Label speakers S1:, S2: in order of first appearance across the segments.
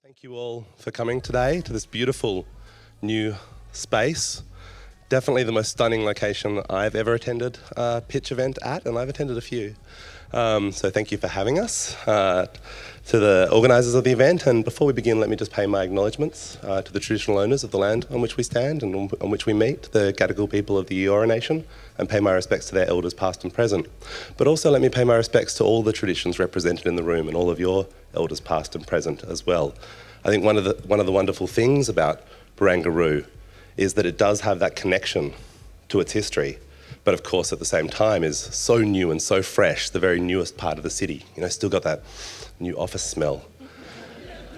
S1: Thank you all for coming today to this beautiful new space. Definitely the most stunning location I've ever attended a pitch event at, and I've attended a few. So thank you for having us, to the organisers of the event. And before we begin, let me just pay my acknowledgements to the traditional owners of the land on which we stand and on which we meet, the Gadigal people of the Eora Nation, and pay my respects to their elders past and present. But also let me pay my respects to all the traditions represented in the room and all of your elders past and present as well. I think one of the wonderful things about Barangaroo is that it does have that connection to its history, but of course at the same time is so new and so fresh, the very newest part of the city. You know, still got that new office smell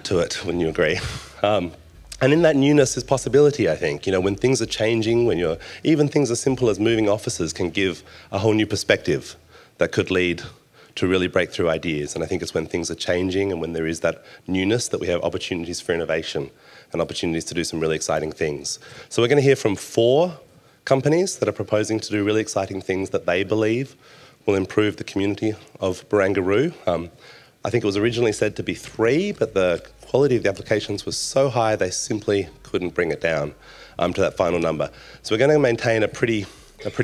S1: to it, wouldn't you agree? And in that newness is possibility, I think. You know, when things are changing, even things as simple as moving offices can give a whole new perspective that could lead to really breakthrough ideas. And I think it's when things are changing and when there is that newness that we have opportunities for innovation and opportunities to do some really exciting things. So we're going to hear from 4 companies that are proposing to do really exciting things that they believe will improve the community of Barangaroo. I think it was originally said to be 3, but the quality of the applications was so high they simply couldn't bring it down to that final number. So we're going to maintain a pretty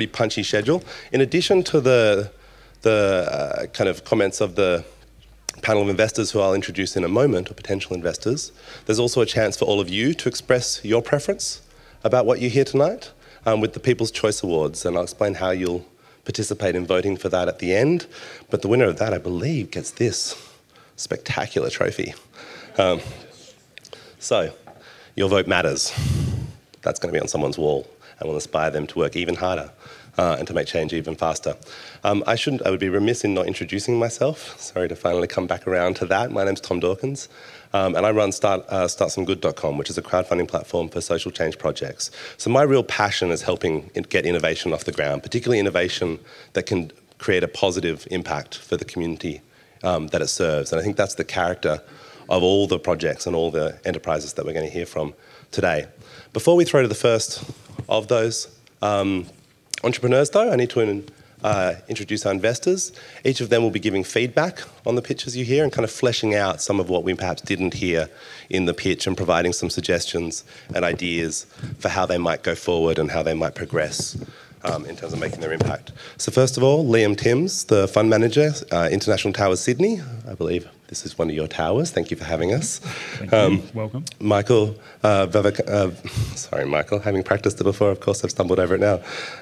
S1: punchy schedule. In addition to the kind of comments of the panel of investors who I'll introduce in a moment, or potential investors, there's also a chance for all of you to express your preference about what you hear tonight with the People's Choice Awards, and I'll explain how you'll participate in voting for that at the end. But the winner of that, I believe, gets this spectacular trophy. So, your vote matters. That's going to be on someone's wall and will inspire them to work even harder and to make change even faster. I would be remiss in not introducing myself. Sorry to finally come back around to that. My name's Tom Dawkins, and I run startsomegood.com, which is a crowdfunding platform for social change projects. So my real passion is helping get innovation off the ground, particularly innovation that can create a positive impact for the community that it serves. And I think that's the character of all the projects and all the enterprises that we're going to hear from today. Before we throw to the first of those entrepreneurs, though, I need to introduce our investors. Each of them will be giving feedback on the pitches you hear and kind of fleshing out some of what we perhaps didn't hear in the pitch and providing some suggestions and ideas for how they might go forward and how they might progress in terms of making their impact. So first of all, Liam Timms, the fund manager, International Towers Sydney. I believe this is one of your towers. Thank you for having us.
S2: Thank you. Welcome.
S1: Michael, sorry, Michael. Having practiced it before, of course, I've stumbled over it now.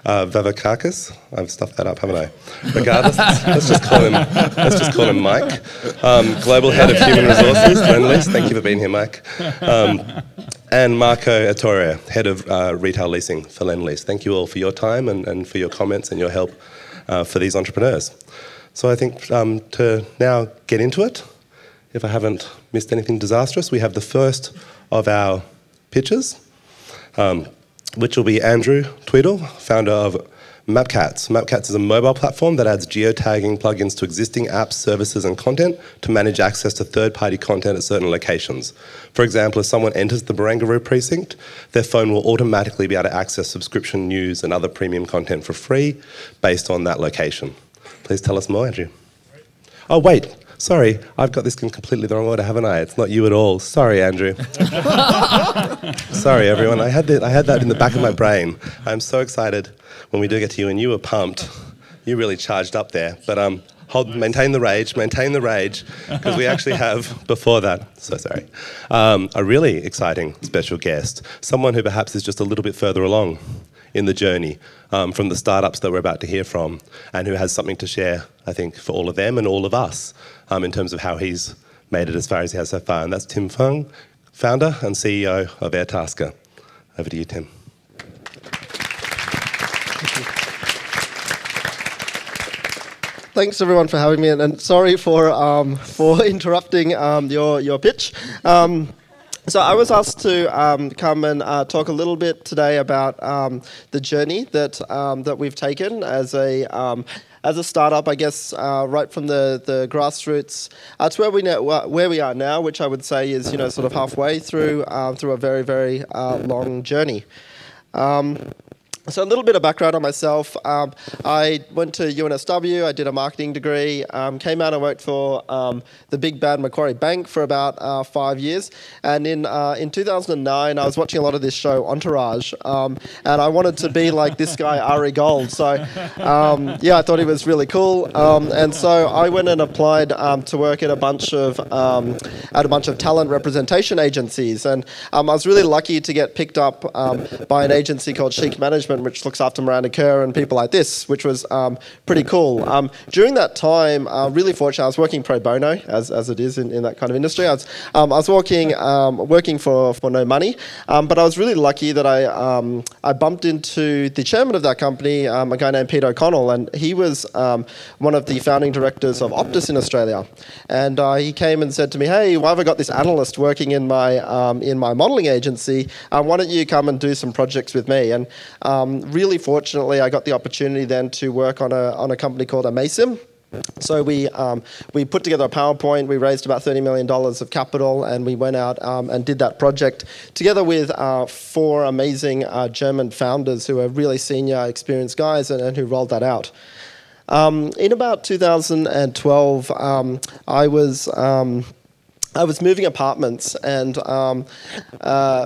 S1: Vavakakis. I've stuffed that up, haven't I? Regardless, let's just call him Mike. Global Head of Human Resources, Lendlease. Thank you for being here, Mike. And Marco Attoria, Head of Retail Leasing for Lendlease. Thank you all for your time and for your comments and your help for these entrepreneurs. So I think to now get into it, if I haven't missed anything disastrous, we have the first of our pitches, which will be Andrew Tweedle, founder of Mapcats. Mapcats is a mobile platform that adds geotagging plugins to existing apps, services and content to manage access to third-party content at certain locations. For example, if someone enters the Barangaroo precinct, their phone will automatically be able to access subscription news and other premium content for free based on that location. Please tell us more, Andrew. Oh, wait. Sorry, I've got this in completely the wrong order, haven't I? It's not you at all. Sorry, Andrew. Sorry, everyone. I had that in the back of my brain. I'm so excited when we do get to you, and you were pumped. You really charged up there. But maintain the rage, because we actually have, before that, so sorry, a really exciting special guest, someone who perhaps is just a little bit further along in the journey from the startups that we're about to hear from, and who has something to share, I think, for all of them and all of us in terms of how he's made it as far as he has so far. And that's Tim Fung, founder and CEO of Airtasker. Over to you, Tim.
S3: Thanks everyone for having me, and sorry for interrupting your pitch. So I was asked to come and talk a little bit today about the journey that we've taken as a startup, I guess, right from the grassroots to where we are now, which I would say is sort of halfway through a very long journey. So a little bit of background on myself. I went to UNSW, I did a marketing degree, came out and worked for the big bad Macquarie Bank for about 5 years. And in 2009, I was watching a lot of this show, Entourage, and I wanted to be like this guy, Ari Gold. So yeah, I thought he was really cool. And so I went and applied to work at a bunch of talent representation agencies. And I was really lucky to get picked up by an agency called Chic Management, which looks after Miranda Kerr and people like this, which was pretty cool. During that time, really fortunate, I was working pro bono, as it is in that kind of industry. I was working for no money, but I was really lucky that I bumped into the chairman of that company, a guy named Pete O'Connell, and he was one of the founding directors of Optus in Australia. And he came and said to me, "Hey, why have I got this analyst working in my modelling agency? Why don't you come and do some projects with me?" And really fortunately, I got the opportunity then to work on a company called Amasim. So we put together a PowerPoint, we raised about $30 million of capital, and we went out and did that project together with 4 amazing German founders who are really senior, experienced guys and who rolled that out. In about 2012, I was moving apartments, and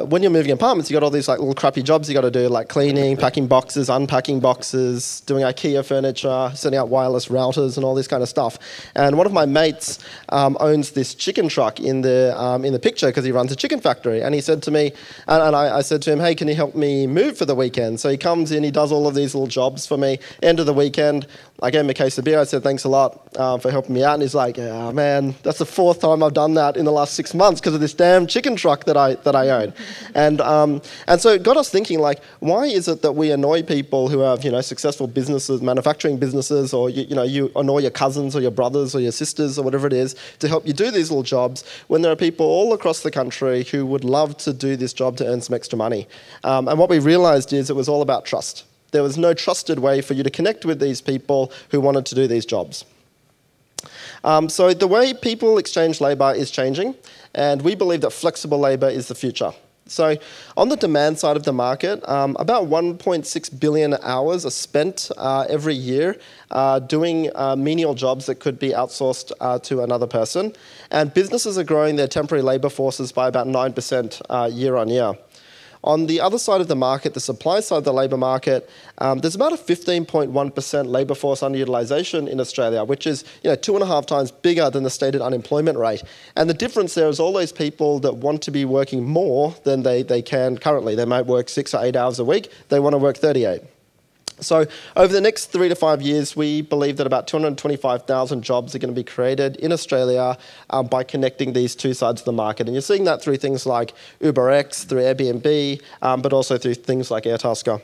S3: when you're moving apartments, you got all these like little crappy jobs you got to do, like cleaning, packing boxes, unpacking boxes, doing IKEA furniture, setting up wireless routers, and all this kind of stuff. And one of my mates owns this chicken truck in the picture because he runs a chicken factory. And he said to me, and I said to him, "Hey, can you help me move for the weekend?" So he comes in, he does all of these little jobs for me. End of the weekend, I gave him a case of beer. I said, "Thanks a lot for helping me out." And he's like, "Oh man, that's the 4th time I've done that in the last 6 months because of this damn chicken truck that I own." And so it got us thinking, like, why is it that we annoy people who have, successful businesses, manufacturing businesses, or you annoy your cousins or your brothers or your sisters or whatever it is to help you do these little jobs when there are people all across the country who would love to do this job to earn some extra money? And what we realized is it was all about trust. There was no trusted way for you to connect with these people who wanted to do these jobs. So the way people exchange labour is changing, and we believe that flexible labour is the future. So on the demand side of the market, about 1.6 billion hours are spent every year doing menial jobs that could be outsourced to another person. And businesses are growing their temporary labour forces by about 9% year on year. On the other side of the market, the supply side of the labour market, there's about a 15.1% labour force underutilisation in Australia, which is 2.5 times bigger than the stated unemployment rate. And the difference there is all those people that want to be working more than they can currently. They might work 6 or 8 hours a week. They want to work 38. So over the next 3 to 5 years, we believe that about 225,000 jobs are going to be created in Australia by connecting these two sides of the market. And you're seeing that through things like UberX, through Airbnb, but also through things like Airtasker.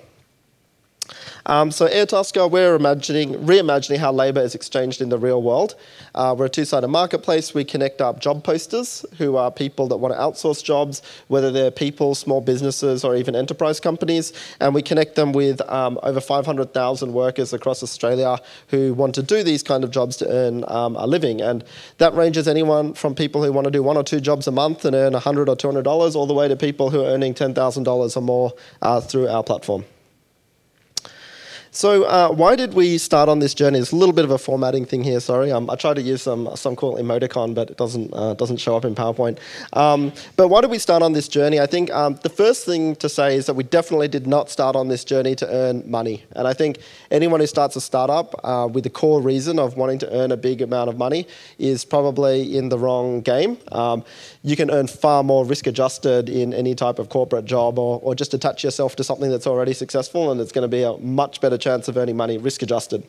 S3: So Airtasker, we're reimagining how labour is exchanged in the real world. We're a two-sided marketplace. We connect up job posters, who are people that want to outsource jobs, whether they're people, small businesses, or even enterprise companies. And we connect them with over 500,000 workers across Australia who want to do these kind of jobs to earn a living. And that ranges anyone from people who want to do 1 or 2 jobs a month and earn $100 or $200, all the way to people who are earning $10,000 or more through our platform. So why did we start on this journey? It's a little bit of a formatting thing here, sorry. I tried to use some cool emoticon, but it doesn't show up in PowerPoint. But why did we start on this journey? I think the first thing to say is that we definitely did not start on this journey to earn money. And I think anyone who starts a startup with the core reason of wanting to earn a big amount of money is probably in the wrong game. You can earn far more risk-adjusted in any type of corporate job, or just attach yourself to something that's already successful, and it's going to be a much better chance of earning money risk-adjusted.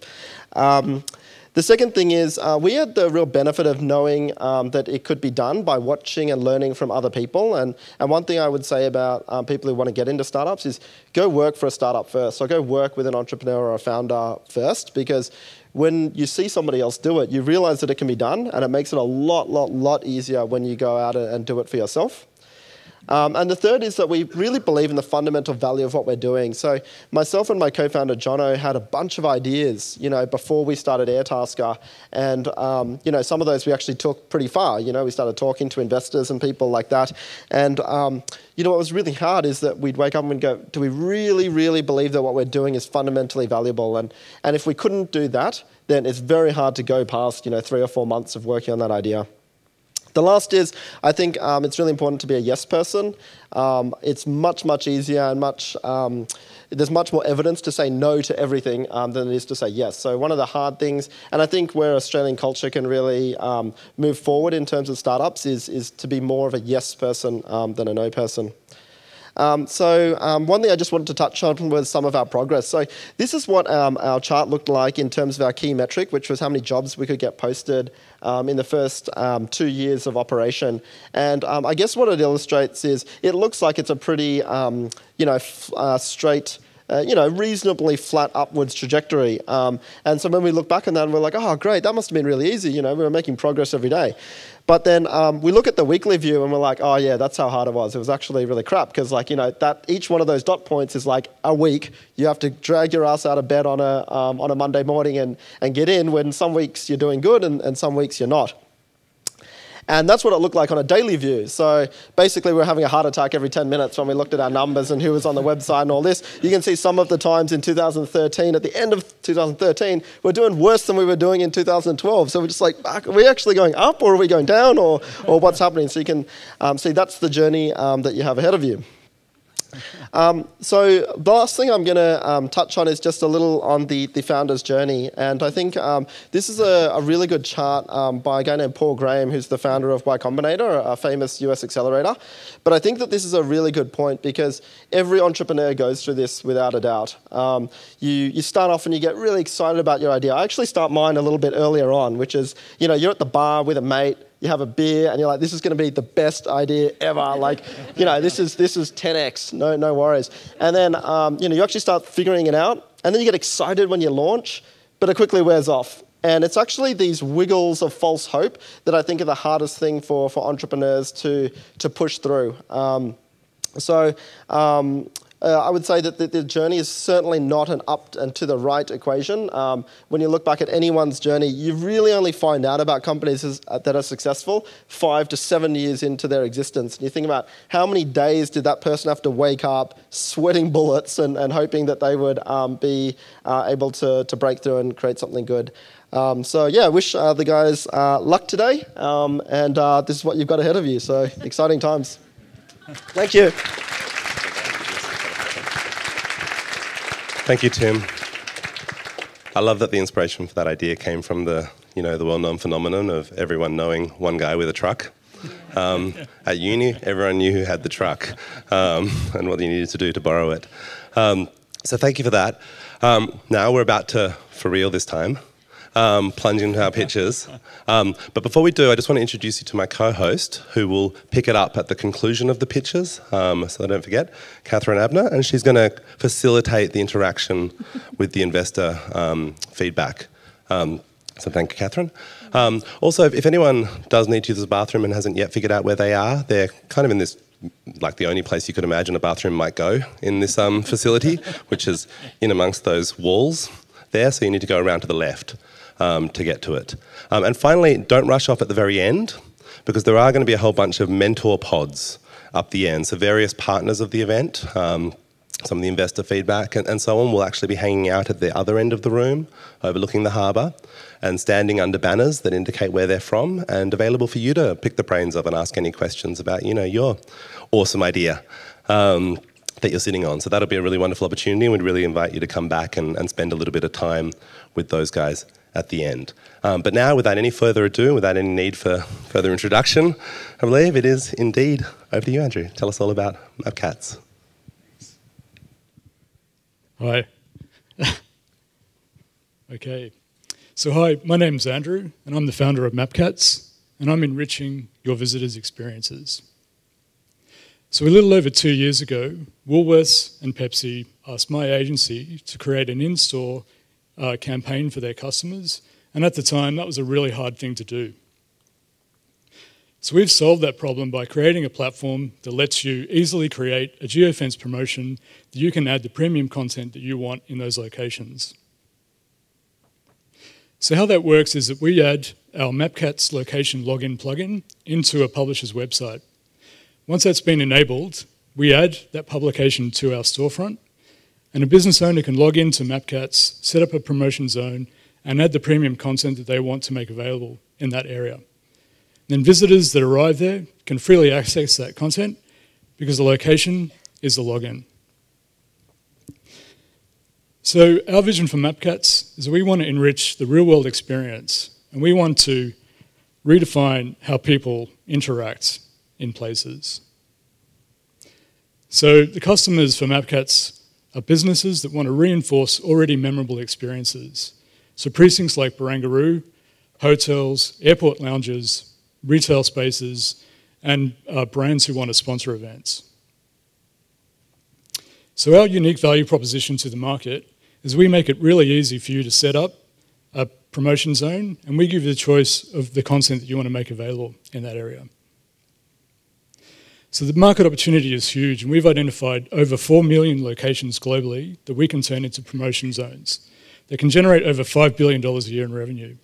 S3: The second thing is we had the real benefit of knowing that it could be done by watching and learning from other people. And one thing I would say about people who want to get into startups is go work for a startup first. So go work with an entrepreneur or a founder first, because when you see somebody else do it, you realize that it can be done, and it makes it a lot easier when you go out and do it for yourself. And the third is that we really believe in the fundamental value of what we're doing. So myself and my co-founder, Jono, had a bunch of ideas, before we started Airtasker. And, some of those we actually took pretty far. We started talking to investors and people like that. And, what was really hard is that we'd wake up and we'd go, do we really, really believe that what we're doing is fundamentally valuable? And if we couldn't do that, then it's very hard to go past, 3 or 4 months of working on that idea. The last is, I think it's really important to be a yes person. It's much, much easier and there's much more evidence to say no to everything than it is to say yes. So one of the hard things, and I think where Australian culture can really move forward in terms of startups is to be more of a yes person than a no person. One thing I just wanted to touch on was some of our progress. So this is what our chart looked like in terms of our key metric, which was how many jobs we could get posted in the first 2 years of operation. And I guess what it illustrates is it looks like it's a pretty straight, reasonably flat upwards trajectory. And so when we look back on that, we're like, oh, great, that must have been really easy. We were making progress every day. But then we look at the weekly view and we're like, oh yeah, that's how hard it was. It was actually really crap because that each one of those dot points is like a week. You have to drag your ass out of bed on a Monday morning and get in when some weeks you're doing good and some weeks you're not. And that's what it looked like on a daily view. So basically we're having a heart attack every 10 minutes when we looked at our numbers and who was on the website and all this. You can see some of the times in 2013, at the end of 2013, we're doing worse than we were doing in 2012. So we're just like, are we actually going up or are we going down or what's happening? So you can see that's the journey that you have ahead of you. So the last thing I'm going to touch on is just a little on the founder's journey. And I think this is a really good chart by a guy named Paul Graham, who's the founder of Y Combinator, a famous US accelerator. But I think that this is a really good point because every entrepreneur goes through this without a doubt. You start off and you get really excited about your idea. I actually start mine a little bit earlier on, which is, you're at the bar with a mate, you have a beer and you're like, this is going to be the best idea ever. This is 10x, no worries. And then, you actually start figuring it out and then you get excited when you launch, but it quickly wears off. And it's actually these wiggles of false hope that I think are the hardest thing for entrepreneurs to push through. I would say that the journey is certainly not an up and to the right equation. When you look back at anyone's journey, you really only find out about companies that are successful 5 to 7 years into their existence. And you think about how many days did that person have to wake up sweating bullets and hoping that they would be able to break through and create something good. I wish the guys luck today. This is what you've got ahead of you. So exciting times. Thank you.
S1: Thank you, Tim. I love that the inspiration for that idea came from the well-known phenomenon of everyone knowing one guy with a truck. At uni, everyone knew who had the truck and what you needed to do to borrow it. So thank you for that. Now we're about to, for real this time, plunge into our pitches. But before we do, I just want to introduce you to my co-host, who will pick it up at the conclusion of the pitches, so I don't forget, Catherine Abner, and she's going to facilitate the interaction with the investor feedback. So thank you, Catherine. Also, if anyone does need to use the bathroom and hasn't yet figured out where they are, they're kind of in this, like the only place you could imagine a bathroom might go in this facility, which is in amongst those walls there, so you need to go around to the left to get to it. And finally, don't rush off at the very end, because there are going to be a whole bunch of mentor pods up the end. So various partners of the event, some of the investor feedback and so on will actually be hanging out at the other end of the room, overlooking the harbour, and standing under banners that indicate where they're from, and available for you to pick the brains of and ask any questions about, your awesome idea that you're sitting on. So that'll be a really wonderful opportunity, and we'd really invite you to come back and spend a little bit of time with those guys at the end. But now, without any further ado, without any need for further introduction, I believe it is indeed over to you, Andrew. Tell us all about Mapcats.
S2: Hi. Okay. So hi, my name's Andrew, and I'm the founder of Mapcats, and I'm enriching your visitors' experiences. So a little over 2 years ago, Woolworths and Pepsi asked my agency to create an in-store campaign for their customers, and at the time that was a really hard thing to do. So we've solved that problem by creating a platform that lets you easily create a geofence promotion that you can add the premium content that you want in those locations. So how that works is that we add our Mapcats location login plugin into a publisher's website. Once that's been enabled, we add that publication to our storefront, and a business owner can log into Mapcats, set up a promotion zone, and add the premium content that they want to make available in that area. Then visitors that arrive there can freely access that content because the location is the login. So our vision for Mapcats is that we want to enrich the real-world experience, and we want to redefine how people interact in places. So the customers for Mapcats are businesses that want to reinforce already memorable experiences. So precincts like Barangaroo, hotels, airport lounges, retail spaces, and brands who want to sponsor events. So our unique value proposition to the market is we make it really easy for you to set up a promotion zone, and we give you the choice of the content that you want to make available in that area. So the market opportunity is huge, and we've identified over 4 million locations globally that we can turn into promotion zones that can generate over $5 billion a year in revenue.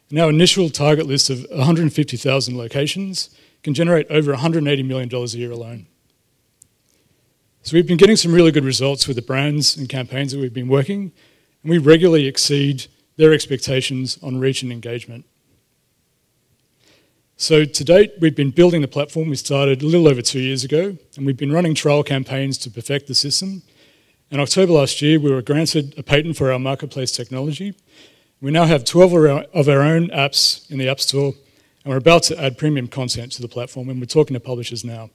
S2: And our initial target list of 150,000 locations can generate over $180 million a year alone. So we've been getting some really good results with the brands and campaigns that we've been working, and we regularly exceed their expectations on reach and engagement. So to date, we've been building the platform. We started a little over 2 years ago, and we've been running trial campaigns to perfect the system. In October last year, we were granted a patent for our marketplace technology. We now have 12 of our own apps in the App Store, and we're about to add premium content to the platform, and we're talking to publishers now.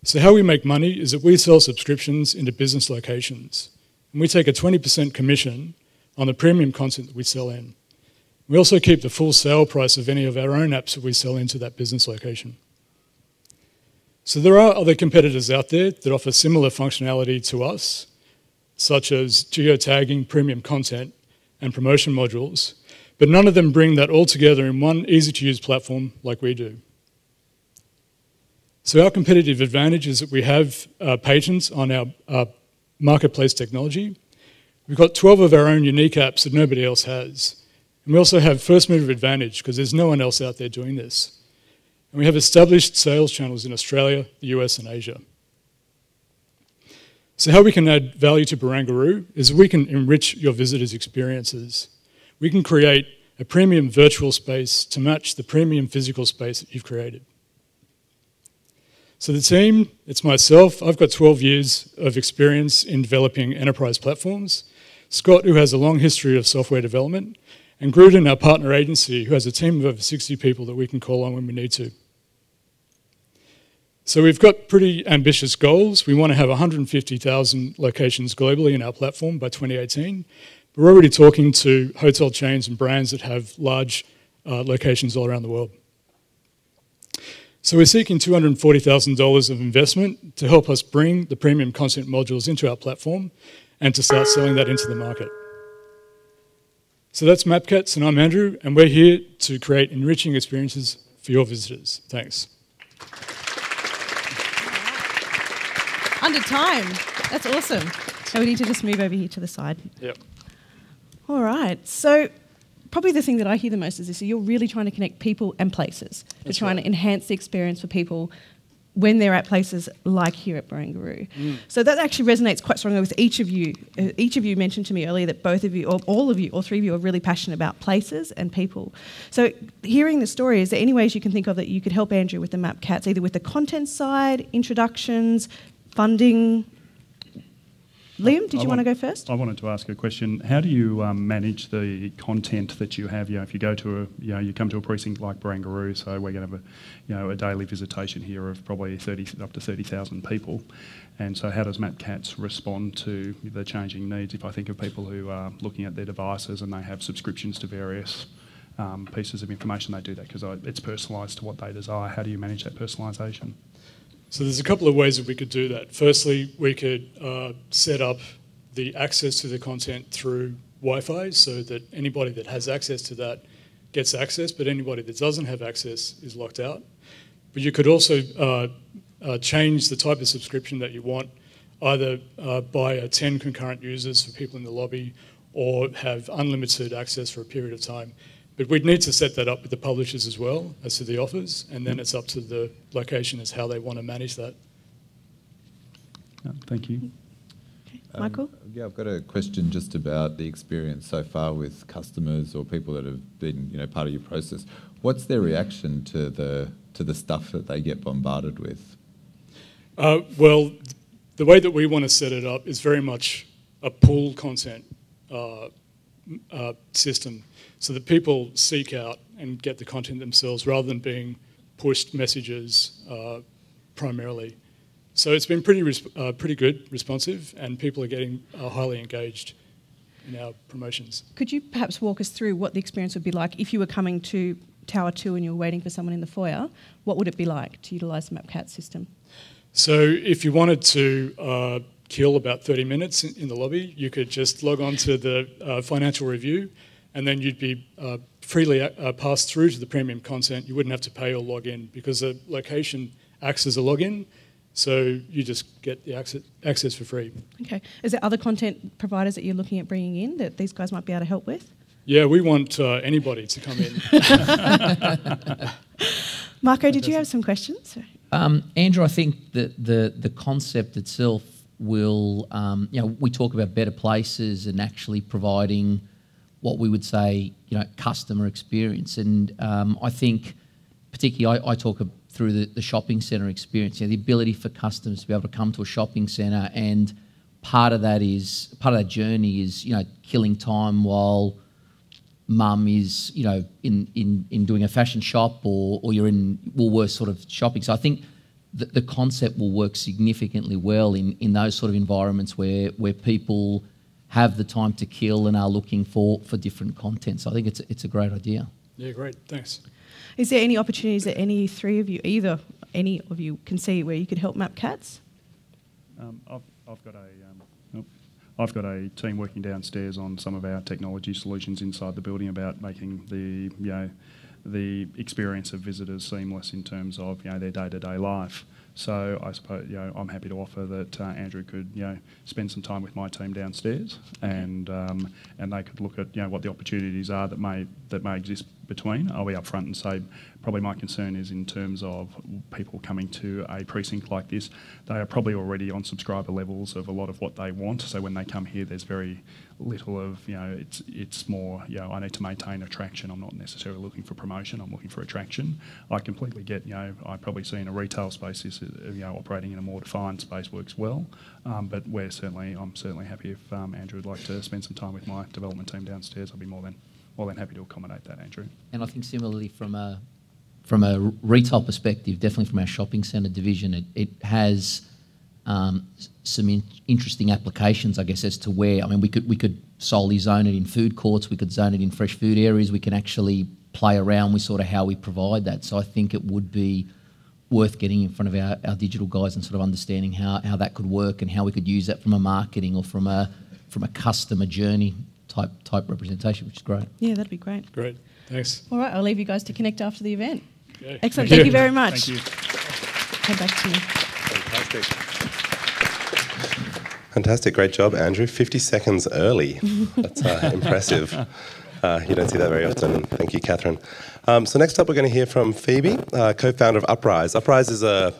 S2: So how we make money is that we sell subscriptions into business locations, and we take a 20% commission on the premium content that we sell in. We also keep the full sale price of any of our own apps that we sell into that business location. So there are other competitors out there that offer similar functionality to us, such as geotagging, premium content, and promotion modules, but none of them bring that all together in one easy-to-use platform like we do. So our competitive advantage is that we have patents on our marketplace technology. We've got 12 of our own unique apps that nobody else has. And we also have first mover advantage because there's no one else out there doing this. And we have established sales channels in Australia, the US, and Asia. So how we can add value to Barangaroo is we can enrich your visitors' experiences. We can create a premium virtual space to match the premium physical space that you've created. So the team, it's myself. I've got 12 years of experience in developing enterprise platforms. Scott, who has a long history of software development, and Gruden, our partner agency, who has a team of over 60 people that we can call on when we need to. So we've got pretty ambitious goals. We want to have 150,000 locations globally in our platform by 2018. But we're already talking to hotel chains and brands that have large locations all around the world. So we're seeking $240,000 of investment to help us bring the premium content modules into our platform and to start selling that into the market. So that's Mapcats, and I'm Andrew, and we're here to create enriching experiences for your visitors. Thanks.
S4: Under time. That's awesome. So we need to just move over here to the side.
S2: Yep.
S4: All right. So probably the thing that I hear the most is this. So you're really trying to connect people and places. You're trying to enhance the experience for people when they're at places like here at Barangaroo. So that actually resonates quite strongly with each of you. Each of you mentioned to me earlier that both of you, or all of you, all three of you are really passionate about places and people. So hearing the story, is there any ways you can think of that you could help Andrew with the Mapcats, either with the content side, introductions, funding? Liam, did you want to go first?
S5: I wanted to ask a question. How do you manage the content that you have? If you go to you come to a precinct like Barangaroo, so we're going to have a daily visitation here of probably up to 30,000 people, and so how does Mapcats respond to the changing needs? If I think of people who are looking at their devices and they have subscriptions to various pieces of information, they do that because it's personalised to what they desire. How do you manage that personalisation?
S2: So there's a couple of ways that we could do that. Firstly, we could set up the access to the content through Wi-Fi so that anybody that has access to that gets access, but anybody that doesn't have access is locked out. But you could also change the type of subscription that you want, either buy 10 concurrent users for people in the lobby or have unlimited access for a period of time. But we'd need to set that up with the publishers as well as to the offers, and then it's up to the location as how they want to manage that.
S5: Thank you.
S4: Michael?
S6: Yeah, I've got a question just about the experience so far with customers or people that have been, part of your process. What's their reaction to the stuff that they get bombarded with?
S2: Well, the way that we want to set it up is very much a pull content system, so that people seek out and get the content themselves rather than being pushed messages primarily. So it's been pretty good, responsive, and people are getting highly engaged in our promotions.
S4: Could you perhaps walk us through what the experience would be like if you were coming to Tower 2 and you were waiting for someone in the foyer? What would it be like to utilise the MapCat system?
S2: So if you wanted to kill about 30 minutes in the lobby, you could just log on to the financial review, and then you'd be freely passed through to the premium content. You wouldn't have to pay or log in because the location acts as a login, so you just get the access for free. Okay.
S4: Is there other content providers that you're looking at bringing in that these guys might be able to help with?
S2: Yeah, we want anybody to come in.
S4: Marco, did you have some questions?
S7: Andrew, I think that the concept itself will, we talk about better places and actually providing what we would say, customer experience. And I think, particularly, I talk through the shopping centre experience, the ability for customers to be able to come to a shopping centre, and part of that journey is, killing time while mum is, in doing a fashion shop or you're in Woolworths sort of shopping. So I think the concept will work significantly well in those sort of environments where people have the time to kill and are looking for different content. So I think it's a great idea.
S2: Yeah, great. Thanks.
S4: Is there any opportunities that any three of you, any of you can see where you could help MapCats?
S5: I've got a team working downstairs on some of our technology solutions inside the building about making the experience of visitors seamless in terms of their day-to-day life. So I suppose I'm happy to offer that Andrew could spend some time with my team downstairs, and they could look at what the opportunities are that may exist between. I'll be upfront and say probably my concern is in terms of people coming to a precinct like this, they are probably already on subscriber levels of a lot of what they want. So when they come here, there's very little of it's more I need to maintain attraction. I'm not necessarily looking for promotion. I'm looking for attraction. I completely get I probably see in a retail space this operating in a more defined space works well. But I'm certainly happy if Andrew would like to spend some time with my development team downstairs. I'll be more than happy to accommodate that, Andrew.
S7: And I think similarly from a retail perspective, definitely from our shopping centre division, it has some interesting applications, I guess, as to where. I mean, we could solely zone it in food courts. We could zone it in fresh food areas. We can actually play around with sort of how we provide that. So I think it would be worth getting in front of our digital guys and sort of understanding how that could work and how we could use that from a marketing or from a customer journey type representation, which is great.
S4: Yeah, that'd be great.
S2: Great, thanks.
S4: All right, I'll leave you guys to connect after the event.
S2: Okay.
S4: Excellent, thank you very much.
S5: Thank you.
S4: Head back to you.
S1: Fantastic. Fantastic, great job, Andrew. 50 seconds early. That's impressive. You don't see that very often. Thank you, Catherine. So next up, we're going to hear from Phoebe, co-founder of Uprise. Uprise is a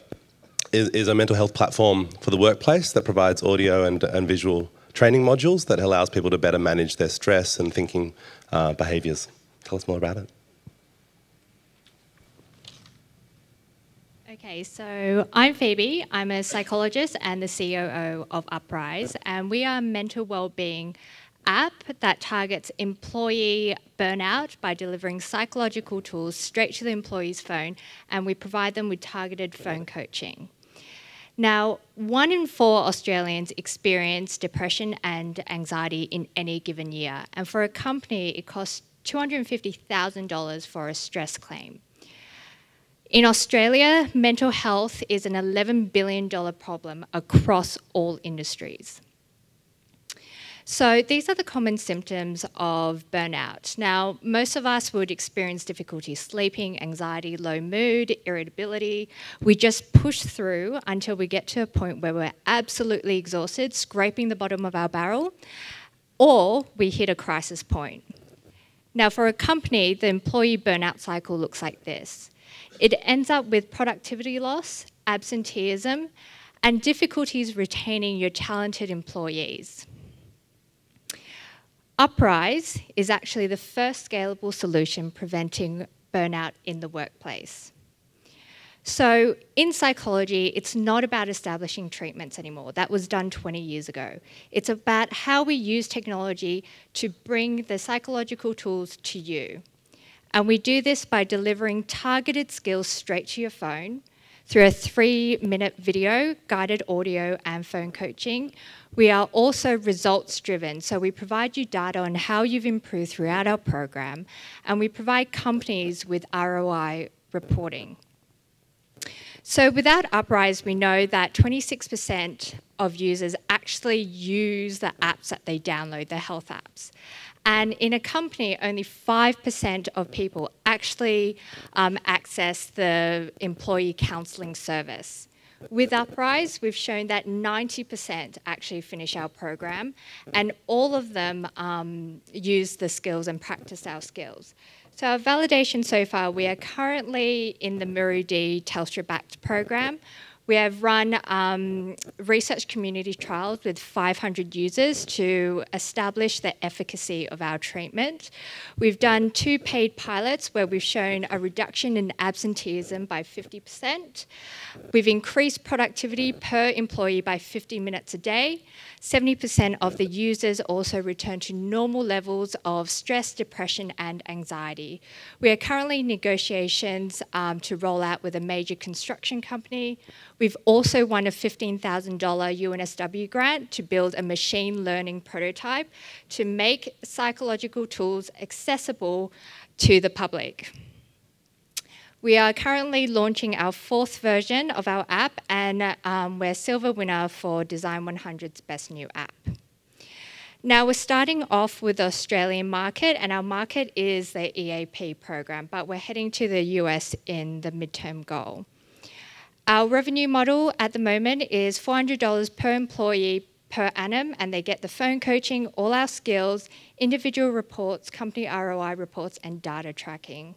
S1: mental health platform for the workplace that provides audio and visual training modules that allows people to better manage their stress and thinking behaviours. Tell us more about it.
S8: Okay, so I'm Phoebe. I'm a psychologist and the COO of Uprise, and we are a mental wellbeing app that targets employee burnout by delivering psychological tools straight to the employee's phone, and we provide them with targeted phone coaching. Now, 1 in 4 Australians experience depression and anxiety in any given year, and for a company, it costs $250,000 for a stress claim. In Australia, mental health is an $11 billion problem across all industries. So these are the common symptoms of burnout. Now, most of us would experience difficulty sleeping, anxiety, low mood, irritability. We just push through until we get to a point where we're absolutely exhausted, scraping the bottom of our barrel, or we hit a crisis point. Now, for a company, the employee burnout cycle looks like this. It ends up with productivity loss, absenteeism, and difficulties retaining your talented employees. Uprise is actually the first scalable solution preventing burnout in the workplace. So in psychology, it's not about establishing treatments anymore. That was done 20 years ago. It's about how we use technology to bring the psychological tools to you. And we do this by delivering targeted skills straight to your phone through a 3-minute video, guided audio, and phone coaching. We are also results-driven, so we provide you data on how you've improved throughout our program, and we provide companies with ROI reporting. So without Uprise, we know that 26% of users actually use the apps that they download, the health apps. And in a company, only 5% of people actually access the employee counselling service. With Uprise, we've shown that 90% actually finish our program, and all of them use the skills and practice our skills. So our validation so far, we are currently in the Muru-D Telstra-backed program. We have run research community trials with 500 users to establish the efficacy of our treatment. We've done 2 paid pilots where we've shown a reduction in absenteeism by 50%. We've increased productivity per employee by 50 minutes a day. 70% of the users also return to normal levels of stress, depression, and anxiety. We are currently in negotiations to roll out with a major construction company. We've also won a $15,000 UNSW grant to build a machine learning prototype to make psychological tools accessible to the public. We are currently launching our 4th version of our app, and we're silver winner for Design 100's Best New App. Now, we're starting off with the Australian market, and our market is the EAP program, but we're heading to the US in the midterm goal. Our revenue model at the moment is $400 per employee per annum, and they get the phone coaching, all our skills, individual reports, company ROI reports, and data tracking.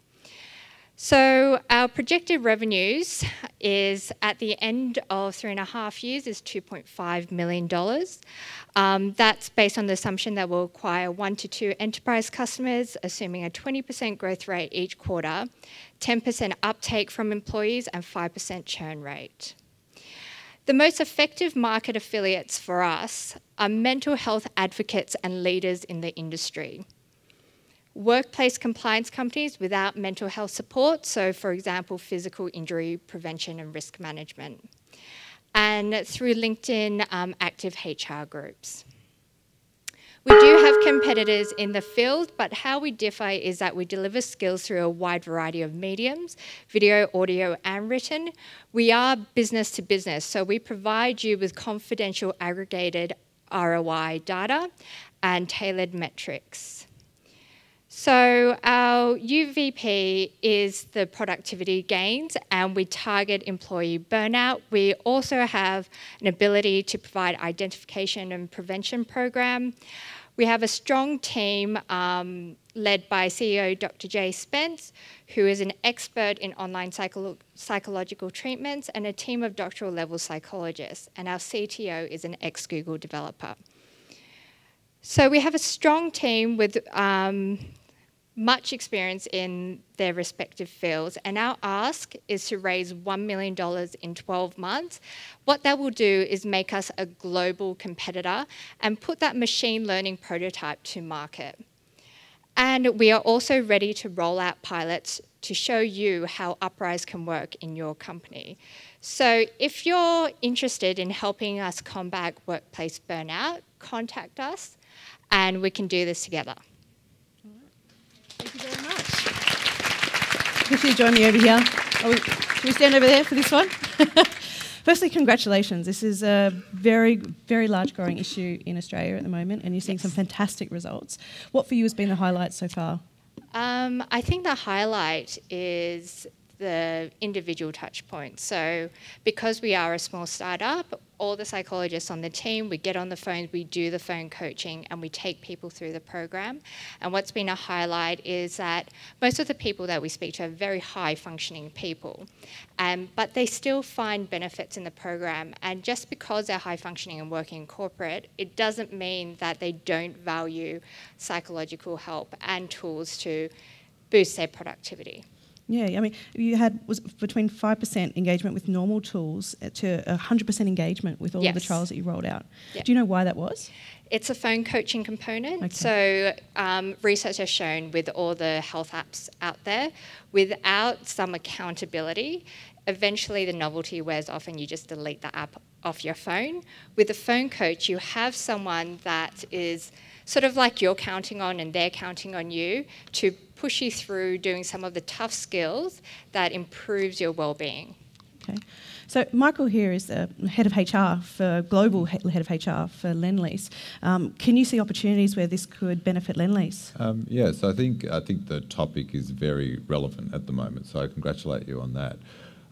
S8: So our projected revenues is at the end of 3.5 years is $2.5 million. That's based on the assumption that we'll acquire 1 to 2 enterprise customers, assuming a 20% growth rate each quarter, 10% uptake from employees, and 5% churn rate. The most effective market affiliates for us are mental health advocates and leaders in the industry. Workplace compliance companies without mental health support, so for example, physical injury prevention and risk management. And through LinkedIn, active HR groups. We do have competitors in the field, but how we differ is that we deliver skills through a wide variety of mediums, video, audio, and written. We are business to business, so we provide you with confidential aggregated ROI data and tailored metrics. So our UVP is the productivity gains, and we target employee burnout. We also have an ability to provide identification and prevention program. We have a strong team led by CEO Dr. Jay Spence, who is an expert in online psychological treatments, and a team of doctoral level psychologists. And our CTO is an ex-Google developer. So we have a strong team with much experience in their respective fields, and our ask is to raise $1 million in 12 months. What that will do is make us a global competitor and put that machine learning prototype to market. And we are also ready to roll out pilots to show you how Uprise can work in your company. So if you're interested in helping us combat workplace burnout, contact us and we can do this together.
S4: Thank you very much. Could you join me over here? Should we stand over there for this one? Firstly, congratulations. This is a very, very large growing issue in Australia at the moment, and you're seeing some fantastic results. What for you has been the highlight so far?
S8: I think the highlight is the individual touch points. So because we are a small startup, all the psychologists on the team, we get on the phones, we do the phone coaching, and we take people through the program. And what's been a highlight is that most of the people that we speak to are very high functioning people, but they still find benefits in the program. And just because they're high functioning and working in corporate, it doesn't mean that they don't value psychological help and tools to boost their productivity.
S4: Yeah, I mean, you was between 5% engagement with normal tools to 100% engagement with all of the trials that you rolled out.
S8: Yep.
S4: Do you know why that was?
S8: It's a phone coaching component.
S4: Okay.
S8: So research has shown with all the health apps out there, without some accountability, eventually the novelty wears off and you just delete the app off your phone. With a phone coach, you have someone that is sort of like you're counting on and they're counting on you to push you through doing some of the tough skills that improves your well-being.
S4: Okay. So Michael here is the head of HR global head of HR for Lendlease. Can you see opportunities where this could benefit Lendlease?
S6: So I think the topic is very relevant at the moment. So I congratulate you on that.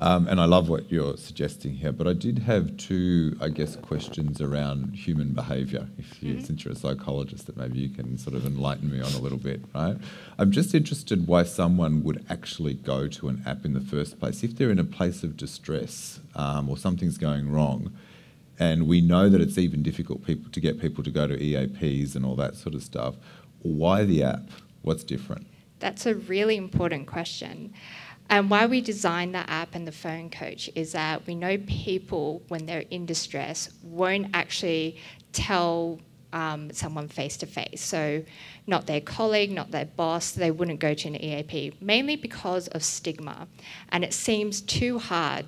S6: And I love what you're suggesting here, but I did have two, questions around human behaviour. Since you're a psychologist, that maybe you can sort of enlighten me on a little bit, right? I'm just interested why someone would actually go to an app in the first place. If they're in a place of distress or something's going wrong, and we know that it's even difficult to get people to go to EAPs and all that sort of stuff, why the app? What's different?
S8: That's a really important question. And why we designed the app and the phone coach is that we know people, when they're in distress, won't actually tell someone face-to-face. So not their colleague, not their boss, they wouldn't go to an EAP, mainly because of stigma. And it seems too hard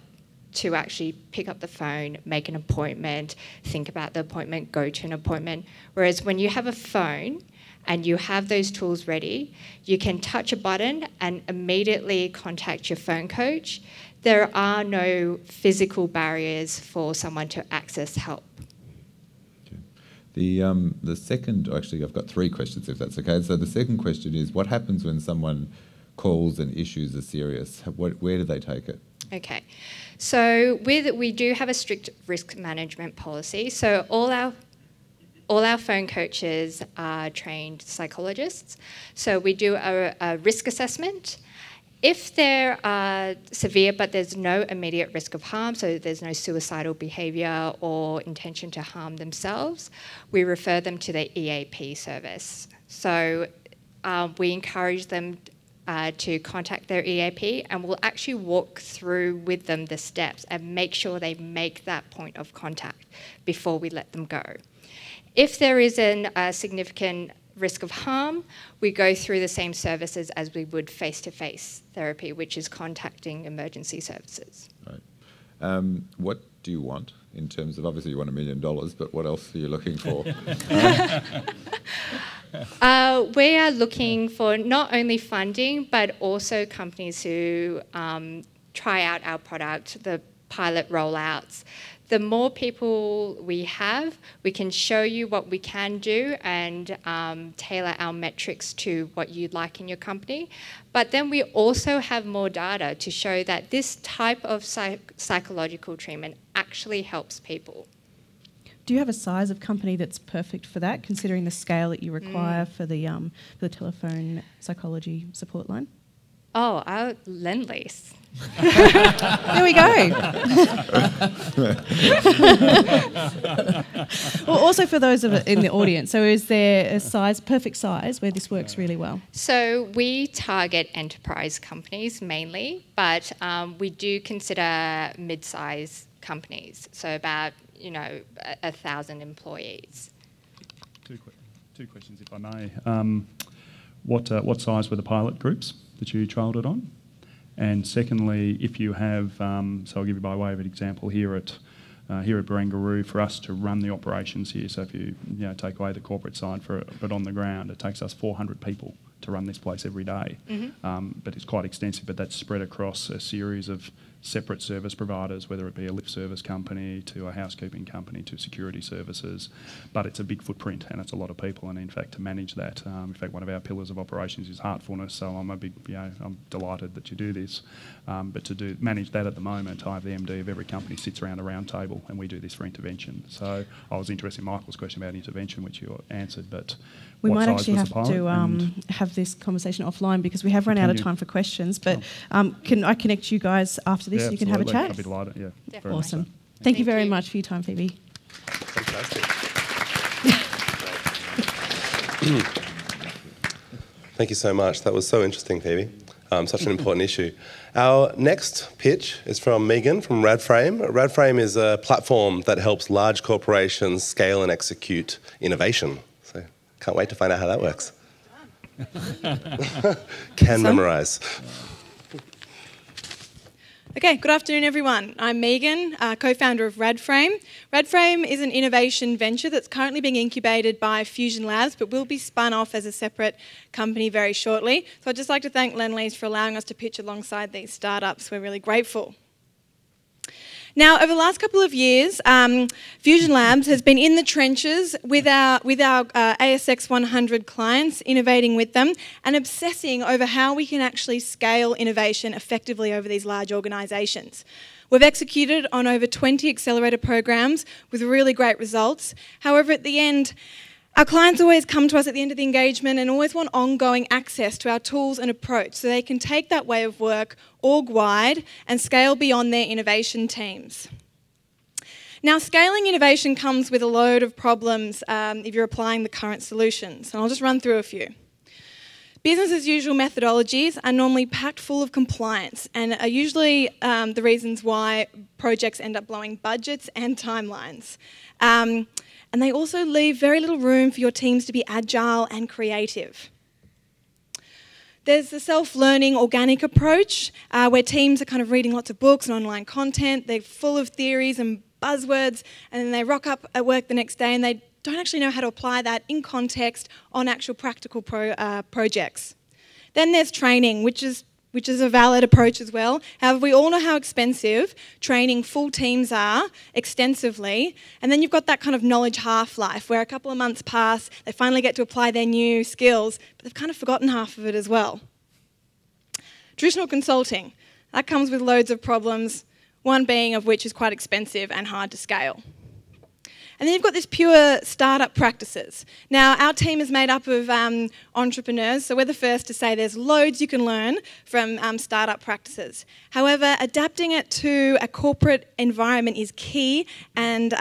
S8: to actually pick up the phone, make an appointment, think about the appointment, go to an appointment. Whereas when you have a phone, and you have those tools ready, you can touch a button and immediately contact your phone coach. There are no physical barriers for someone to access help.
S6: Okay. The second, actually I've got three questions if that's okay. So the second question is, what happens when someone calls and issues are serious? Where do they take it?
S8: Okay, so we do have a strict risk management policy. So all our phone coaches are trained psychologists. So we do a risk assessment. If they're severe but there's no immediate risk of harm, so there's no suicidal behaviour or intention to harm themselves, we refer them to the EAP service. So we encourage them to contact their EAP, and we'll actually walk through with them the steps and make sure they make that point of contact before we let them go. If there is a significant risk of harm, we go through the same services as we would face-to-face therapy, which is contacting emergency services.
S6: Right. What do you want in terms of, obviously you want $1 million, but what else are you looking for?
S8: We are looking for not only funding, but also companies who try out our product, the pilot rollouts. The more people we have, we can show you what we can do and tailor our metrics to what you'd like in your company. But then we also have more data to show that this type of psychological treatment actually helps people.
S4: Do you have a size of company that's perfect for that, considering the scale that you require for the telephone psychology support line?
S8: Oh, our Lendlease.
S4: There we go. Well, also for those in the audience, so is there a perfect size where this works really well?
S8: So we target enterprise companies mainly, but we do consider mid-size companies, so about 1,000 employees.
S5: Two questions, if I may. What size were the pilot groups that you trialled it on? And secondly, if you have, so I'll give you by way of an example here at Barangaroo, for us to run the operations here, so if you take away the corporate side but on the ground, it takes us 400 people to run this place every day.
S8: Mm-hmm.
S5: But it's quite extensive, but that's spread across a series of separate service providers, whether it be a lift service company to a housekeeping company to security services. But it's a big footprint and it's a lot of people, and in fact to manage that, in fact one of our pillars of operations is heartfulness, so I'm delighted that you do this. But to manage that at the moment, I have the MD of every company sits around a round table and we do this for intervention. So I was interested in Michael's question about intervention, which you answered, but
S4: we
S5: what
S4: might
S5: size
S4: actually
S5: was
S4: have
S5: the pilot?
S4: to have this conversation offline because we have run out of time for questions. But can I connect you guys after this so you can have a chat?
S5: I'd be delighted, yeah. Very
S4: Awesome.
S5: much so.
S4: Thank you very much for your time, Phoebe.
S1: Fantastic. Thank you so much. That was so interesting, Phoebe. Such an important issue. Our next pitch is from Megan from Radframe. Radframe is a platform that helps large corporations scale and execute innovation. So can't wait to find out how that works. Can memorise.
S9: Okay, good afternoon everyone. I'm Megan, co-founder of Radframe. Radframe is an innovation venture that's currently being incubated by Fusion Labs but will be spun off as a separate company very shortly. So I'd just like to thank Lendlease for allowing us to pitch alongside these startups. We're really grateful. Now, over the last couple of years, Fusion Labs has been in the trenches with our ASX 100 clients, innovating with them and obsessing over how we can actually scale innovation effectively over these large organisations. We've executed on over 20 accelerator programs with really great results. However, at the end, our clients always come to us at the end of the engagement and always want ongoing access to our tools and approach so they can take that way of work org-wide and scale beyond their innovation teams. Now, scaling innovation comes with a load of problems if you're applying the current solutions, and I'll just run through a few. Business as usual methodologies are normally packed full of compliance and are usually the reasons why projects end up blowing budgets and timelines. And they also leave very little room for your teams to be agile and creative. There's the self-learning organic approach where teams are kind of reading lots of books and online content. They're full of theories and buzzwords, and then they rock up at work the next day and they don't actually know how to apply that in context on actual practical projects. Then there's training, which is a valid approach as well. However, we all know how expensive training full teams are extensively, and then you've got that kind of knowledge half-life where a couple of months pass, they finally get to apply their new skills, but they've kind of forgotten half of it as well. Traditional consulting, that comes with loads of problems, one being of which is quite expensive and hard to scale. And then you've got this pure startup practices. Now, our team is made up of entrepreneurs, so we're the first to say there's loads you can learn from startup practices. However, adapting it to a corporate environment is key, and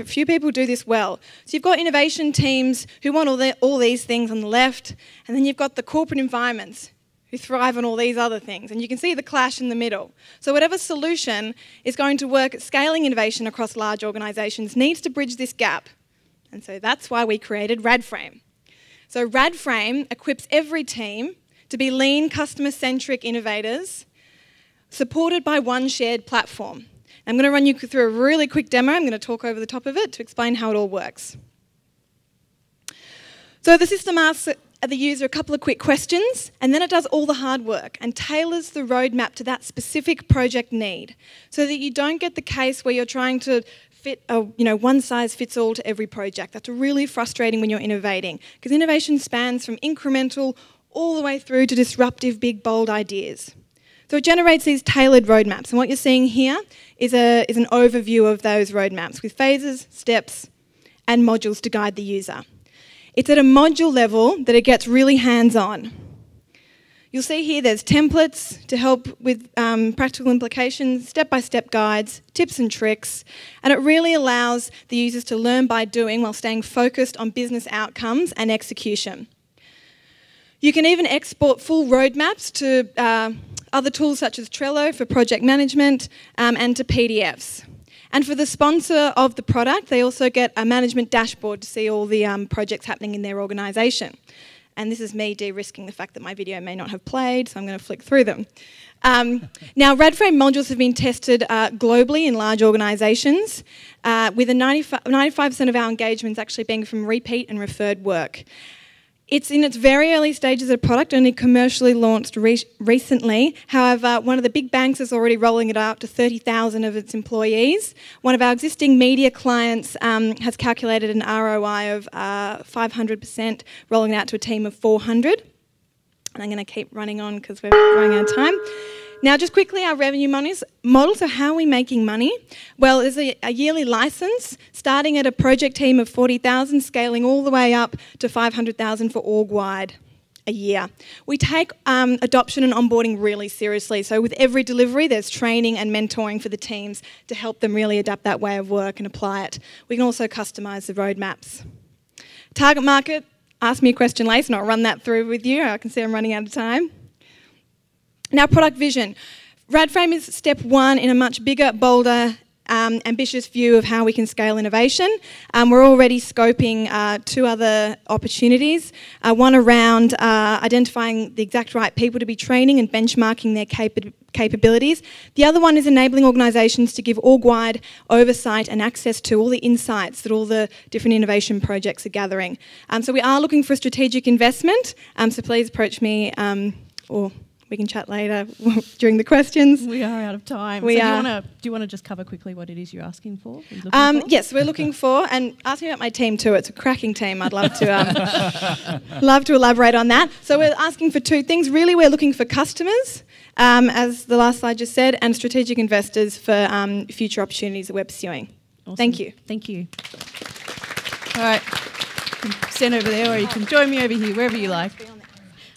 S9: few people do this well. So you've got innovation teams who want all these things on the left, and then you've got the corporate environments who thrive on all these other things. And you can see the clash in the middle. So whatever solution is going to work at scaling innovation across large organisations needs to bridge this gap. And so that's why we created Radframe. So Radframe equips every team to be lean, customer-centric innovators supported by one shared platform. I'm going to run you through a really quick demo. I'm going to talk over the top of it to explain how it all works. So the system asks the user a couple of quick questions, and then it does all the hard work and tailors the roadmap to that specific project need so that you don't get the case where you're trying to fit a one size fits all to every project. That's really frustrating when you're innovating because innovation spans from incremental all the way through to disruptive, big, bold ideas. So it generates these tailored roadmaps, and what you're seeing here is an overview of those roadmaps with phases, steps, and modules to guide the user. It's at a module level that it gets really hands-on. You'll see here there's templates to help with practical implications, step-by-step guides, tips and tricks, and it really allows the users to learn by doing while staying focused on business outcomes and execution. You can even export full roadmaps to other tools such as Trello for project management and to PDFs. And for the sponsor of the product, they also get a management dashboard to see all the projects happening in their organisation. And this is me de-risking the fact that my video may not have played, so I'm going to flick through them. Now, Radframe modules have been tested globally in large organisations, with 95% of our engagements actually being from repeat and referred work. It's in its very early stages of product, only commercially launched recently. However, one of the big banks is already rolling it out to 30,000 of its employees. One of our existing media clients has calculated an ROI of 500%, rolling it out to a team of 400. And I'm going to keep running on because we're running out of time. Now, just quickly, our revenue model. So how are we making money? Well, there's a yearly license, starting at a project team of 40,000, scaling all the way up to 500,000 for org-wide a year. We take adoption and onboarding really seriously. So with every delivery, there's training and mentoring for the teams to help them really adapt that way of work and apply it. We can also customise the roadmaps. Target market, ask me a question later and I'll run that through with you. I can see I'm running out of time. Now, product vision. RadFrame is step one in a much bigger, bolder, ambitious view of how we can scale innovation. We're already scoping 2 other opportunities. One around identifying the exact right people to be training and benchmarking their capabilities. The other one is enabling organisations to give org-wide oversight and access to all the insights that all the different innovation projects are gathering. So we are looking for strategic investment, so please approach me or we can chat later during the questions.
S4: We are out of time. Do you want to just cover quickly what it is you're asking for?
S9: Yes, we're looking for, and ask me about my team too. It's a cracking team. I'd love to love to elaborate on that. So we're asking for 2 things. Really, we're looking for customers, as the last slide just said, and strategic investors for future opportunities that we're pursuing.
S4: Awesome.
S9: Thank you.
S4: Thank you. All right, you can stand over there, or you can join me over here, wherever you like.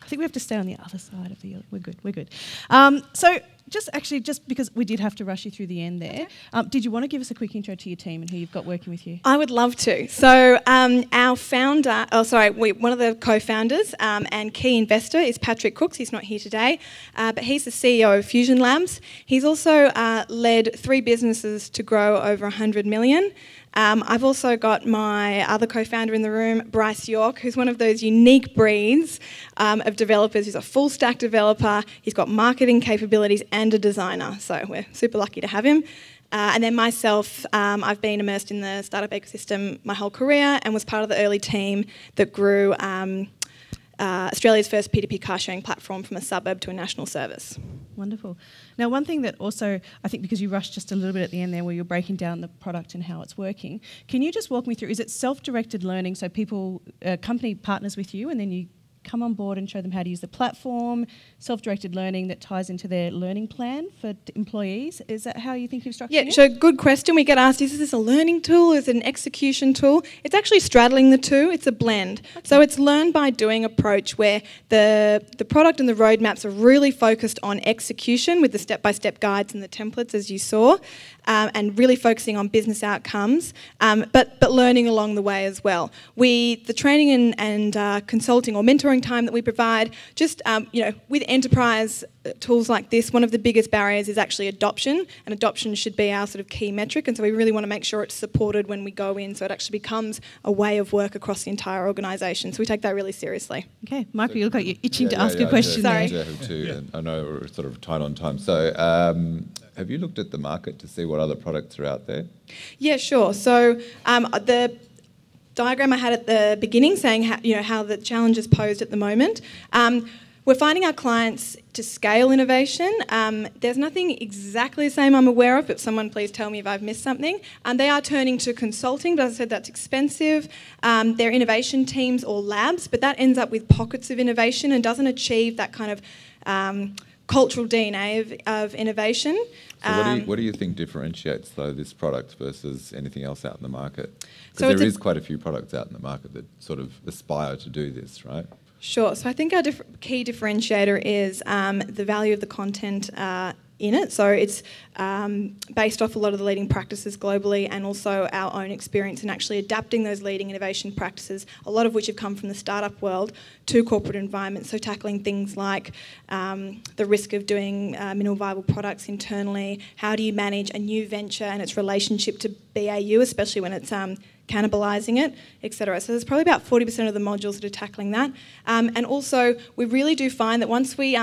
S4: I think we have to stay on the other side of the... We're good. So just because we did have to rush you through the end there, did you want to give us a quick intro to your team and who you've got working with you?
S9: I would love to. So our founder, one of the co-founders and key investor is Patrick Cooks. He's not here today, but he's the CEO of Fusion Labs. He's also led 3 businesses to grow over 100 million. I've also got my other co-founder in the room, Bryce York, who's one of those unique breeds of developers. He's a full-stack developer. He's got marketing capabilities and a designer, so we're super lucky to have him. And then myself, I've been immersed in the startup ecosystem my whole career and was part of the early team that grew Australia's first P2P car sharing platform from a suburb to a national service.
S4: Wonderful. Now, one thing that also, I think because you rushed just a little bit at the end there where you're breaking down the product and how it's working, can you just walk me through, is it self-directed learning, so people, company partners with you and then you come on board and show them how to use the platform, self-directed learning that ties into their learning plan for employees? Is that how you think you've structured it?
S9: Yeah, so good question. We get asked, is this a learning tool? Is it an execution tool? It's actually straddling the two. It's a blend. Okay. So it's learn by doing approach where the product and the roadmaps are really focused on execution with the step-by-step guides and the templates, as you saw, and really focusing on business outcomes, but learning along the way as well. The training and consulting or mentoring time that we provide, just with enterprise tools like this, one of the biggest barriers is actually adoption, and adoption should be our sort of key metric, and so we really want to make sure it's supported when we go in, so it actually becomes a way of work across the entire organisation. So we take that really seriously.
S4: Okay, Michael, you look like you're itching to ask a question.
S9: Sorry.
S6: I know we're sort of tight on time. So have you looked at the market to see what other products are out there?
S9: Yeah, sure. So the diagram I had at the beginning saying how the challenges posed at the moment. We're finding our clients to scale innovation. There's nothing exactly the same I'm aware of, but someone please tell me if I've missed something. They are turning to consulting, but as I said, that's expensive. They're innovation teams or labs, but that ends up with pockets of innovation and doesn't achieve that kind of cultural DNA of innovation.
S6: So what do you think differentiates, though, this product versus anything else out in the market? Because there is quite a few products out in the market that sort of aspire to do this, right?
S9: Sure. So I think our key differentiator is the value of the content in it. So it's based off a lot of the leading practices globally and also our own experience in actually adapting those leading innovation practices, a lot of which have come from the startup world, to corporate environments. So tackling things like the risk of doing minimal viable products internally, how do you manage a new venture and its relationship to BAU, especially when it's cannibalising it, etc. So there's probably about 40% of the modules that are tackling that. And also, we really do find that once we,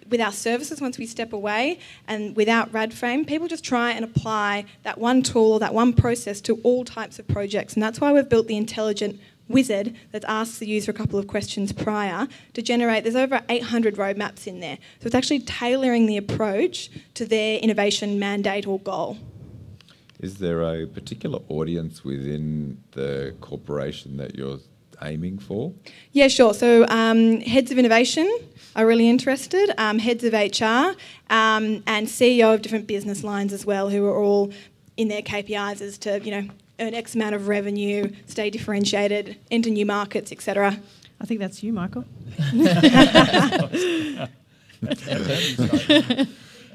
S9: with our services, once we step away and without RadFrame, people just try and apply that one tool or that one process to all types of projects. And that's why we've built the intelligent wizard that asks the user a couple of questions prior to generate, there's over 800 roadmaps in there. So it's actually tailoring the approach to their innovation mandate or goal.
S6: Is there a particular audience within the corporation that you're aiming for?
S9: Yeah, sure. So heads of innovation are really interested, heads of HR, and CEO of different business lines as well, who are all in their KPIs as to, earn X amount of revenue, stay differentiated, enter new markets, etc.
S4: I think that's you, Michael.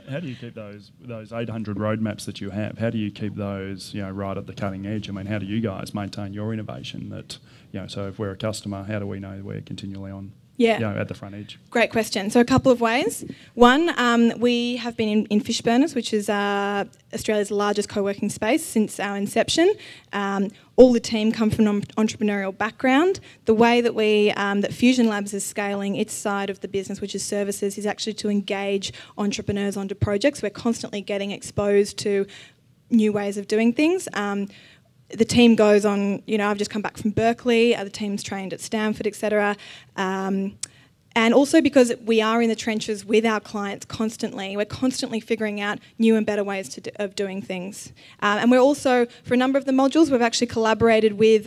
S5: How do you keep those 800 roadmaps that you have? How do you keep those, right at the cutting edge? I mean, how do you guys maintain your innovation? That, so if we're a customer, how do we know we're continually on? At the front edge.
S9: Great question. So a couple of ways. One, we have been in Fish Burners, which is Australia's largest co-working space since our inception. All the team come from an entrepreneurial background. The way that that Fusion Labs is scaling its side of the business, which is services, is actually to engage entrepreneurs onto projects. We're constantly getting exposed to new ways of doing things. The team goes on, I've just come back from Berkeley, the team's trained at Stanford, etc. And also because we are in the trenches with our clients constantly, we're constantly figuring out new and better ways of doing things. And we're also, for a number of the modules, we've actually collaborated with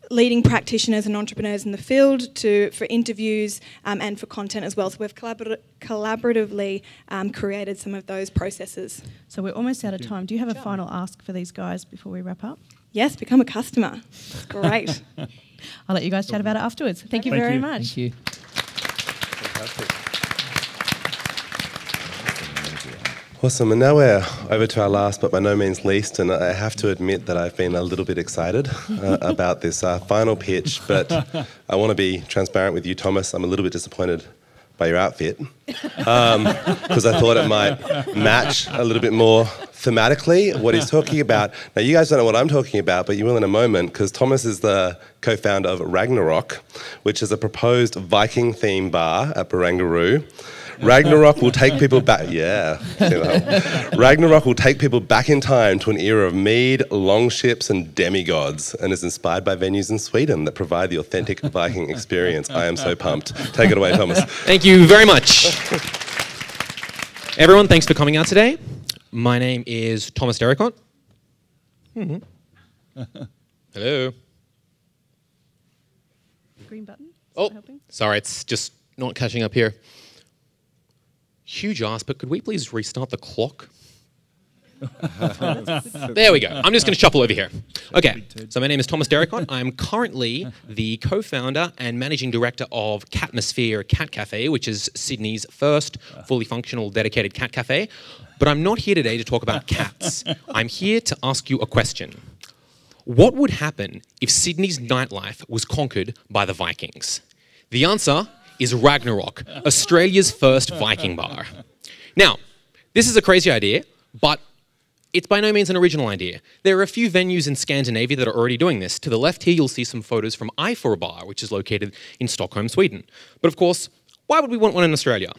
S9: leading practitioners and entrepreneurs in the field for interviews and for content as well. So we've collaboratively created some of those processes.
S4: So we're almost out of time. Do you have a final ask for these guys before we wrap up?
S9: Yes, become a customer. Great.
S4: I'll let you guys chat about it afterwards. Thank you very much.
S7: Thank you.
S1: Fantastic. Awesome, and now we're over to our last but by no means least, and I have to admit that I've been a little bit excited about this final pitch, but I want to be transparent with you, Thomas. I'm a little bit disappointed by your outfit because I thought it might match a little bit more thematically what he's talking about. Now, you guys don't know what I'm talking about, but you will in a moment, because Thomas is the co-founder of Ragnarok, which is a proposed Viking-themed bar at Barangaroo. Ragnarok will take people back. Ragnarok will take people back in time to an era of mead, longships, and demigods, and is inspired by venues in Sweden that provide the authentic Viking experience. I am so pumped. Take it away, Thomas.
S10: Thank you very much. Everyone, thanks for coming out today. My name is Thomas Derricott. Hello.
S4: Green button.
S10: Oh, sorry, it's just not catching up here. Huge ask, but could we please restart the clock? There we go. I'm just going to shuffle over here. Okay, so my name is Thomas Derricott. I'm currently the co-founder and managing director of Catmosphere Cat Cafe, which is Sydney's first fully functional dedicated cat cafe. But I'm not here today to talk about cats. I'm here to ask you a question. What would happen if Sydney's nightlife was conquered by the Vikings? The answer is Ragnarok, Australia's first Viking bar. Now, this is a crazy idea, but it's by no means an original idea. There are a few venues in Scandinavia that are already doing this. To the left here, you'll see some photos from I4 Bar, which is located in Stockholm, Sweden. But of course, why would we want one in Australia?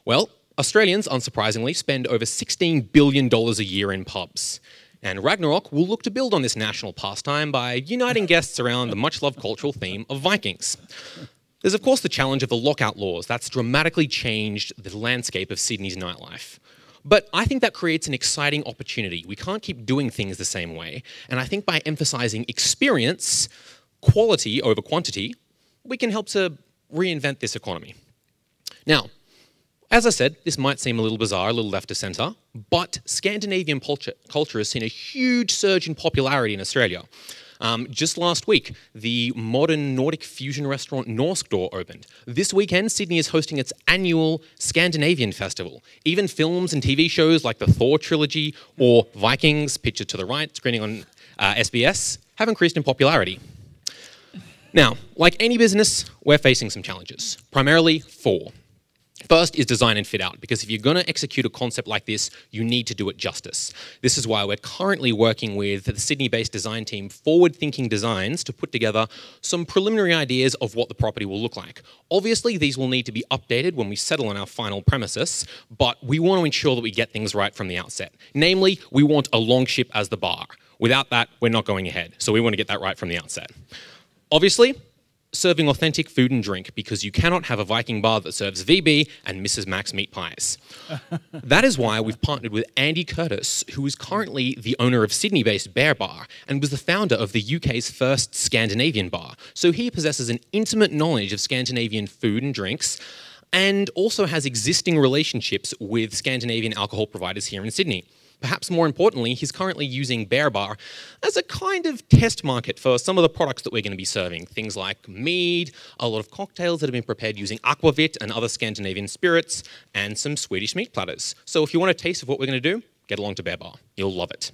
S10: Well, Australians, unsurprisingly, spend over $16 billion a year in pubs. And Ragnarok will look to build on this national pastime by uniting guests around the much-loved cultural theme of Vikings. There's of course the challenge of the lockout laws. That's dramatically changed the landscape of Sydney's nightlife. But I think that creates an exciting opportunity. We can't keep doing things the same way. And I think by emphasizing experience, quality over quantity, we can help to reinvent this economy. Now, as I said, this might seem a little bizarre, a little left of centre, but Scandinavian culture has seen a huge surge in popularity in Australia. Just last week, the modern Nordic fusion restaurant Norsk Door opened. This weekend, Sydney is hosting its annual Scandinavian Festival. Even films and TV shows like the Thor trilogy or Vikings, pictured to the right, screening on SBS, have increased in popularity. Now, like any business, we're facing some challenges, primarily four. First is design and fit out, because if you're going to execute a concept like this, you need to do it justice. This is why we're currently working with the Sydney-based design team, Forward Thinking Designs, to put together some preliminary ideas of what the property will look like. Obviously, these will need to be updated when we settle on our final premises, but we want to ensure that we get things right from the outset. Namely, we want a longship as the bar. Without that, we're not going ahead, so we want to get that right from the outset. Obviously, serving authentic food and drink, because you cannot have a Viking bar that serves VB and Mrs. Max meat pies. That is why we've partnered with Andy Curtis, who is currently the owner of Sydney-based Bear Bar and was the founder of the UK's first Scandinavian bar. So he possesses an intimate knowledge of Scandinavian food and drinks, and also has existing relationships with Scandinavian alcohol providers here in Sydney. Perhaps more importantly, he's currently using Bear Bar as a kind of test market for some of the products that we're going to be serving. Things like mead, a lot of cocktails that have been prepared using aquavit and other Scandinavian spirits, and some Swedish meat platters. So if you want a taste of what we're going to do, get along to Bear Bar. You'll love it.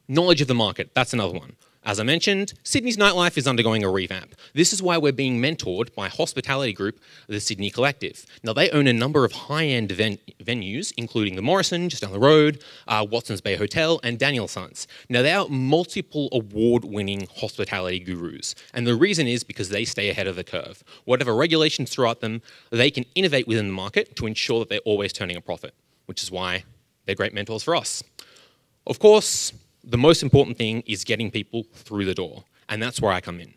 S10: Knowledge of the market, that's another one. As I mentioned, Sydney's nightlife is undergoing a revamp. This is why we're being mentored by hospitality group, the Sydney Collective. Now, they own a number of high-end venues, including the Morrison, just down the road, Watson's Bay Hotel, and Daniel Sons. Now, they are multiple award-winning hospitality gurus. And the reason is because they stay ahead of the curve. Whatever regulations throw at them, they can innovate within the market to ensure that they're always turning a profit, which is why they're great mentors for us. Of course, the most important thing is getting people through the door, and that's where I come in.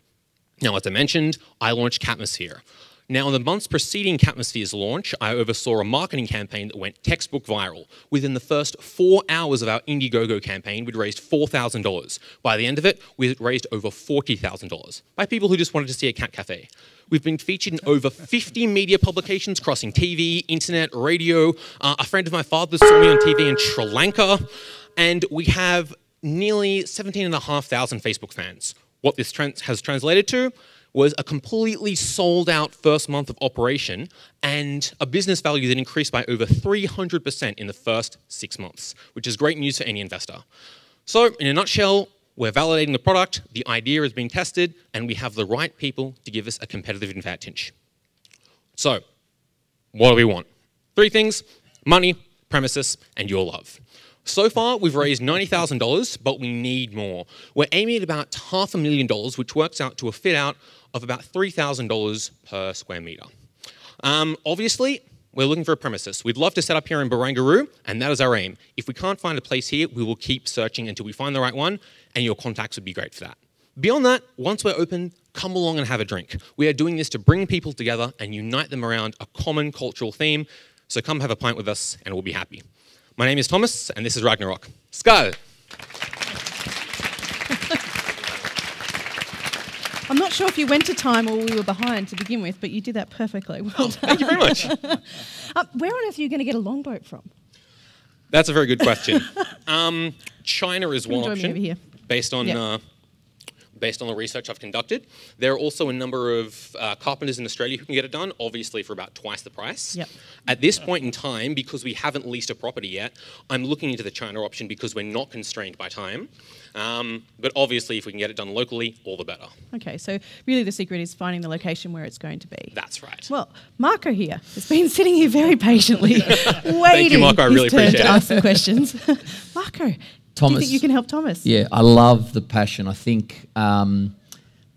S10: Now, as I mentioned, I launched Catmosphere. Now, in the months preceding Catmosphere's launch, I oversaw a marketing campaign that went textbook viral. Within the first 4 hours of our Indiegogo campaign, we'd raised $4,000. By the end of it, we'd raised over $40,000 by people who just wanted to see a cat cafe. We've been featured in over 50 media publications crossing TV, internet, radio. A friend of my father's saw me on TV in Sri Lanka, and we have nearly 17,500 Facebook fans. What this has translated to was a completely sold out first month of operation and a business value that increased by over 300% in the first 6 months, which is great news for any investor. So in a nutshell, we're validating the product, the idea is being tested, and we have the right people to give us a competitive advantage. So what do we want? 3 things: money, premises, and your love. So far, we've raised $90,000, but we need more. We're aiming at about $500,000, which works out to a fit out of about $3,000 per square meter. Obviously, we're looking for a premises. We'd love to set up here in Barangaroo, and that is our aim. If we can't find a place here, we will keep searching until we find the right one, and your contacts would be great for that. Beyond that, once we're open, come along and have a drink. We are doing this to bring people together and unite them around a common cultural theme, so come have a pint with us, and we'll be happy. My name is Thomas, and this is Ragnarok. Skål!
S4: I'm not sure if you went to time or we were behind to begin with, but you did that perfectly. Well done.
S10: Thank you very much.
S4: Where on earth are you going to get a longboat from?
S10: That's a very good question. China is one
S4: Join me
S10: option,
S4: over here.
S10: based on the research I've conducted. There are also a number of carpenters in Australia who can get it done, obviously for about twice the price.
S4: Yep.
S10: At this point in time, because we haven't leased a property yet, I'm looking into the China option because we're not constrained by time. But obviously, if we can get it done locally, all the better.
S4: Okay, so really the secret is finding the location where it's going to be.
S10: That's right.
S4: Well, Marco here has been sitting here very patiently, waiting
S10: Thank you, Marco. I really
S4: his turn
S10: appreciate
S4: to
S10: it.
S4: ask some questions. Marco, do you think you can help Thomas?
S7: Yeah, I love the passion. I think,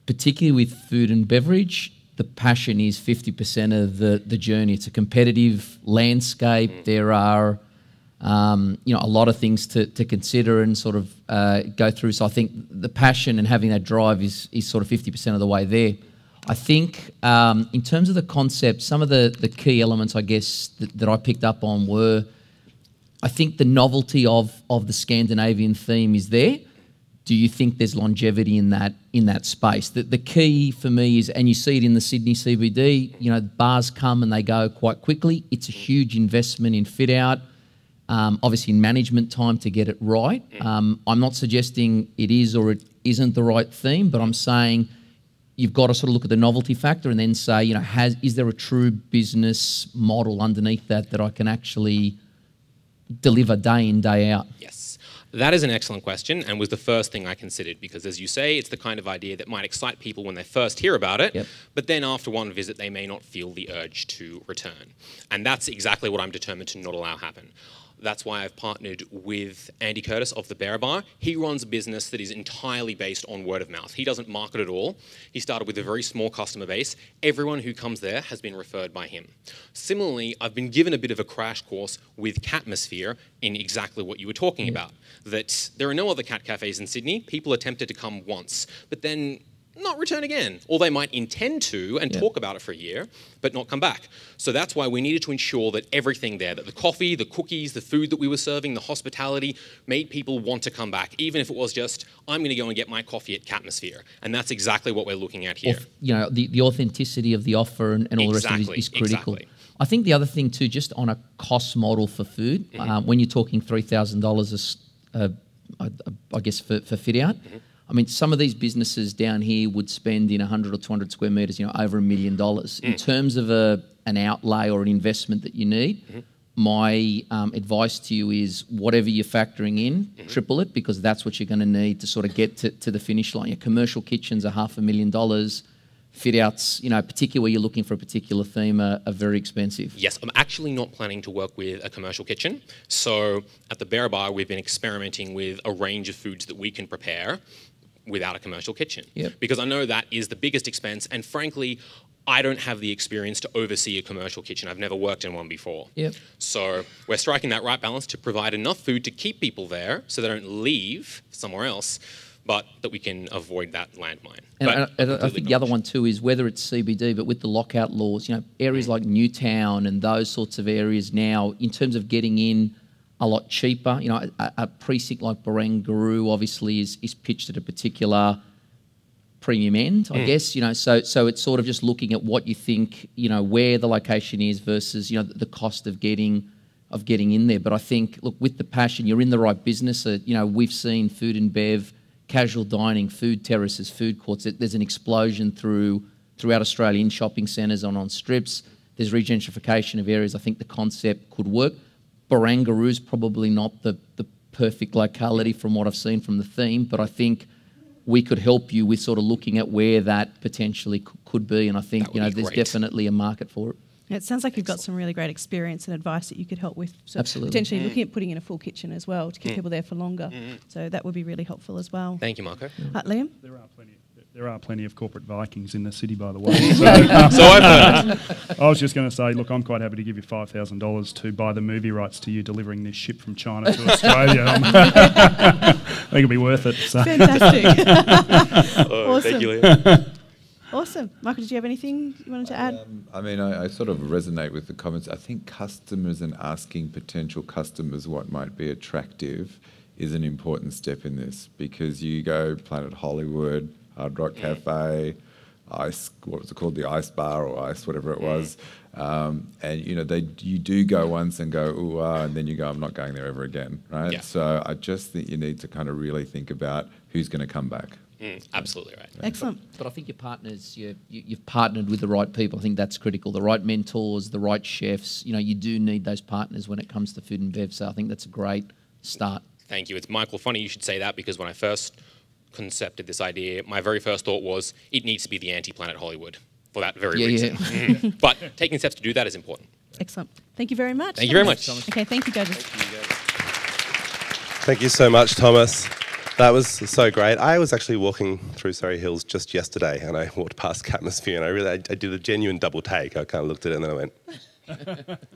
S7: particularly with food and beverage, the passion is 50% of the journey. It's a competitive landscape. There are, a lot of things to consider and sort of go through. So I think the passion and having that drive is sort of 50% of the way there. I think in terms of the concept, some of the key elements, I guess, that I picked up on were, I think the novelty of the Scandinavian theme is there. Do you think there's longevity in that space? The key for me is, and you see it in the Sydney CBD, bars come and they go quite quickly. It's a huge investment in fit out, obviously in management time to get it right. I'm not suggesting it is or it isn't the right theme, but I'm saying you've got to sort of look at the novelty factor and then say, is there a true business model underneath that I can actually deliver day in, day out?
S10: Yes, that is an excellent question and was the first thing I considered because, as you say, it's the kind of idea that might excite people when they first hear about it, but then after one visit they may not feel the urge to return. And that's exactly what I'm determined to not allow happen. That's why I've partnered with Andy Curtis of the Bear Bar. He runs a business that is entirely based on word of mouth. He doesn't market at all. He started with a very small customer base. Everyone who comes there has been referred by him. Similarly, I've been given a bit of a crash course with Catmosphere in exactly what you were talking about. That there are no other cat cafes in Sydney. People are tempted to come once, but then not return again. Or they might intend to and talk about it for a year, but not come back. So that's why we needed to ensure that everything there, that the coffee, the cookies, the food that we were serving, the hospitality, made people want to come back, even if it was just, I'm going to go and get my coffee at Catmosphere. And that's exactly what we're looking at here.
S7: The authenticity of the offer and all the rest of it is critical.
S10: Exactly.
S7: I think the other thing too, just on a cost model for food, when you're talking $3,000, I guess for fit out. I mean, some of these businesses down here would spend in 100 or 200 square metres, over $1 million. In terms of an outlay or an investment that you need, my advice to you is whatever you're factoring in, triple it, because that's what you're going to need to sort of get to the finish line. Your commercial kitchens are $500,000. Fit outs, particularly where you're looking for a particular theme, are very expensive.
S10: Yes, I'm actually not planning to work with a commercial kitchen. So at the Bear Bar, we've been experimenting with a range of foods that we can prepare without a commercial kitchen. Because I know that is the biggest expense, and frankly, I don't have the experience to oversee a commercial kitchen. I've never worked in one before. So we're striking that right balance to provide enough food to keep people there so they don't leave somewhere else, but that we can avoid that landmine.
S7: And I think the other one too is whether it's CBD, but with the lockout laws, areas like Newtown and those sorts of areas now, in terms of getting in a lot cheaper, a precinct like Barangaroo obviously is pitched at a particular premium end, I guess, so it's sort of just looking at what you think, where the location is versus, the cost of getting in there. But I think, look, with the passion, you're in the right business. We've seen food and bev, casual dining, food terraces, food courts. There's an explosion throughout Australia in shopping centres, on strips. There's regentrification of areas. I think the concept could work. Barangaroo's probably not the perfect locality from what I've seen from the theme, but I think we could help you with sort of looking at where that potentially could be, and I think there's definitely a market for it.
S4: It sounds like you've got some really great experience and advice that you could help with. So
S7: absolutely.
S4: Potentially looking at putting in a full kitchen as well to keep people there for longer. So that would be really helpful as well.
S10: Thank you, Marco.
S4: Liam?
S5: There are plenty of corporate Vikings in the city, by the way.
S10: So I've heard.
S5: I was just going to say, look, I'm quite happy to give you $5,000 to buy the movie rights to you delivering this ship from China to Australia. I think it'll be worth it. So.
S4: Fantastic. Awesome.
S1: Thank you, Liam.
S4: Awesome. Michael, did you have anything you wanted to add?
S6: I sort of resonate with the comments. I think customers and asking potential customers what might be attractive is an important step in this, because you go Planet Hollywood, Hard Rock Cafe, Ice, what was it called, the Ice Bar or Ice, whatever it was, and you do go once and go ooh and then you go, I'm not going there ever again, right?
S10: Yeah.
S6: So I just think you need to kind of really think about who's going to come back.
S10: Absolutely right.
S4: Excellent.
S7: But I think your partners, you've partnered with the right people. I think that's critical. The right mentors, the right chefs. You do need those partners when it comes to food and bev. So I think that's a great start.
S10: Thank you. It's Michael. Funny you should say that, because when I first concepted this idea, my very first thought was it needs to be the anti-Planet Hollywood for that very reason. But taking steps to do that is important.
S4: Excellent. Thank you very much.
S10: Thank you very much.
S4: Okay, thank you, judges.
S1: Thank you so much, Thomas. That was so great. I was actually walking through Surrey Hills just yesterday, and I walked past Catmosphere, and I did a genuine double take. I kind of looked at it and then I went,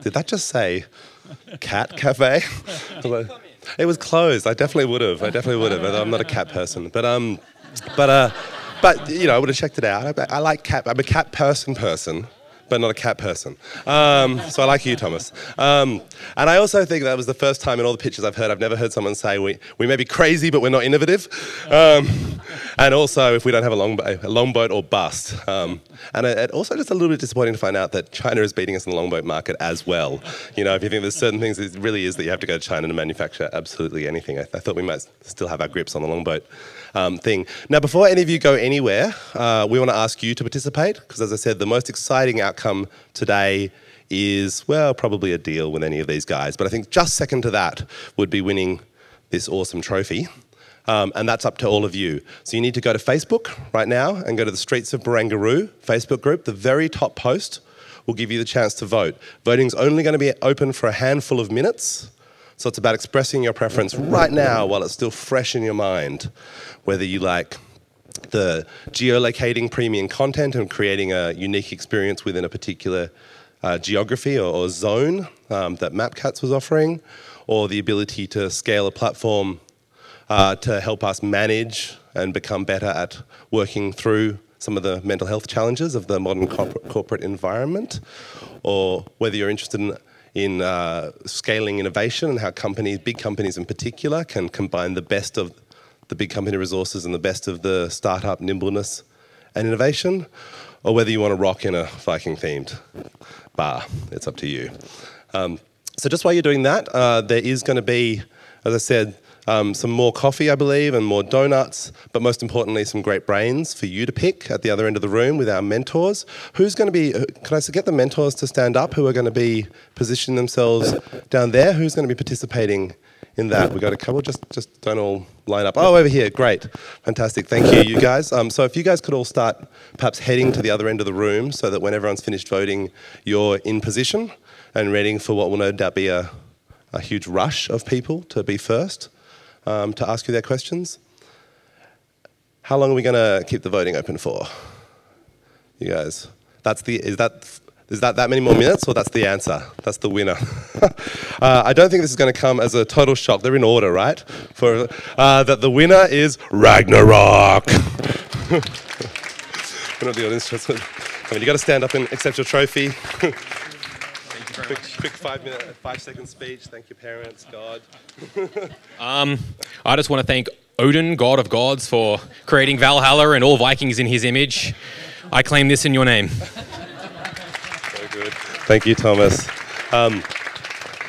S1: did that just say Cat Cafe? It was closed. I definitely would have. I'm not a cat person, but I would have checked it out. I like cat. I'm a cat person, but not a cat person. So I like you, Thomas. And I also think that was the first time in all the pitches I've heard, I've never heard someone say, we may be crazy, but we're not innovative. And also, if we don't have a longboat or bust. And it also just a little bit disappointing to find out that China is beating us in the longboat market as well. If you think there's certain things, it really is that you have to go to China to manufacture absolutely anything. I thought we might still have our grips on the longboat thing. Now, before any of you go anywhere, we want to ask you to participate, because as I said, the most exciting outcome today is, well, probably a deal with any of these guys. But I think just second to that would be winning this awesome trophy. And that's up to all of you. So you need to go to Facebook right now and go to the Streets of Barangaroo Facebook group. The very top post will give you the chance to vote. Voting's only going to be open for a handful of minutes. So it's about expressing your preference right now while it's still fresh in your mind. Whether you like the geolocating premium content and creating a unique experience within a particular geography or zone that MapCats was offering, or the ability to scale a platform to help us manage and become better at working through some of the mental health challenges of the modern corporate environment, or whether you're interested in scaling innovation and how big companies in particular, can combine the best of the big company resources and the best of the startup nimbleness and innovation, or whether you want to rock in a Viking-themed bar. It's up to you. So just while you're doing that, there is going to be, as I said, some more coffee, I believe, and more donuts, but most importantly, some great brains for you to pick at the other end of the room with our mentors. Who's going to be, can I get the mentors to stand up, who are going to be positioning themselves down there? Who's going to be participating in that? We've got a couple, just don't all line up. Oh, over here, great. Fantastic, thank you, you guys. So if you guys could all start perhaps heading to the other end of the room so that when everyone's finished voting, you're in position and ready for what will no doubt be a huge rush of people to be first. To ask you their questions. How long are we going to keep the voting open for? You guys, is that many more minutes, or that's the answer? That's the winner. I don't think this is going to come as a total shock. They're in order, right? For that the winner is Ragnarok. We're not the audience. Come on, you got to stand up and accept your trophy. Quick 5-second speech. Thank your parents, God.
S10: I just want to thank Odin, God of gods, for creating Valhalla and all Vikings in his image. I claim this in your name.
S1: Very good. Thank you, Thomas.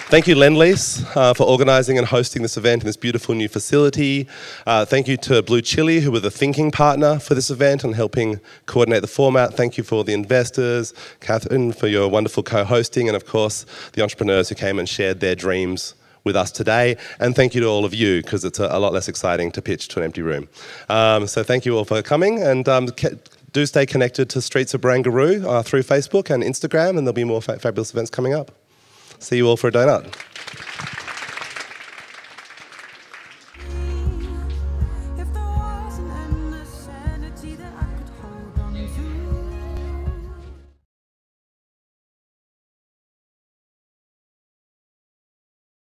S1: Thank you, Lendlease, for organising and hosting this event in this beautiful new facility. Thank you to Blue Chili, who were the thinking partner for this event and helping coordinate the format. Thank you for all the investors, Catherine, for your wonderful co-hosting, and of course, the entrepreneurs who came and shared their dreams with us today. And thank you to all of you, because it's a lot less exciting to pitch to an empty room. So thank you all for coming, and do stay connected to Streets of Barangaroo through Facebook and Instagram, and there'll be more fabulous events coming up. See you all for a donut.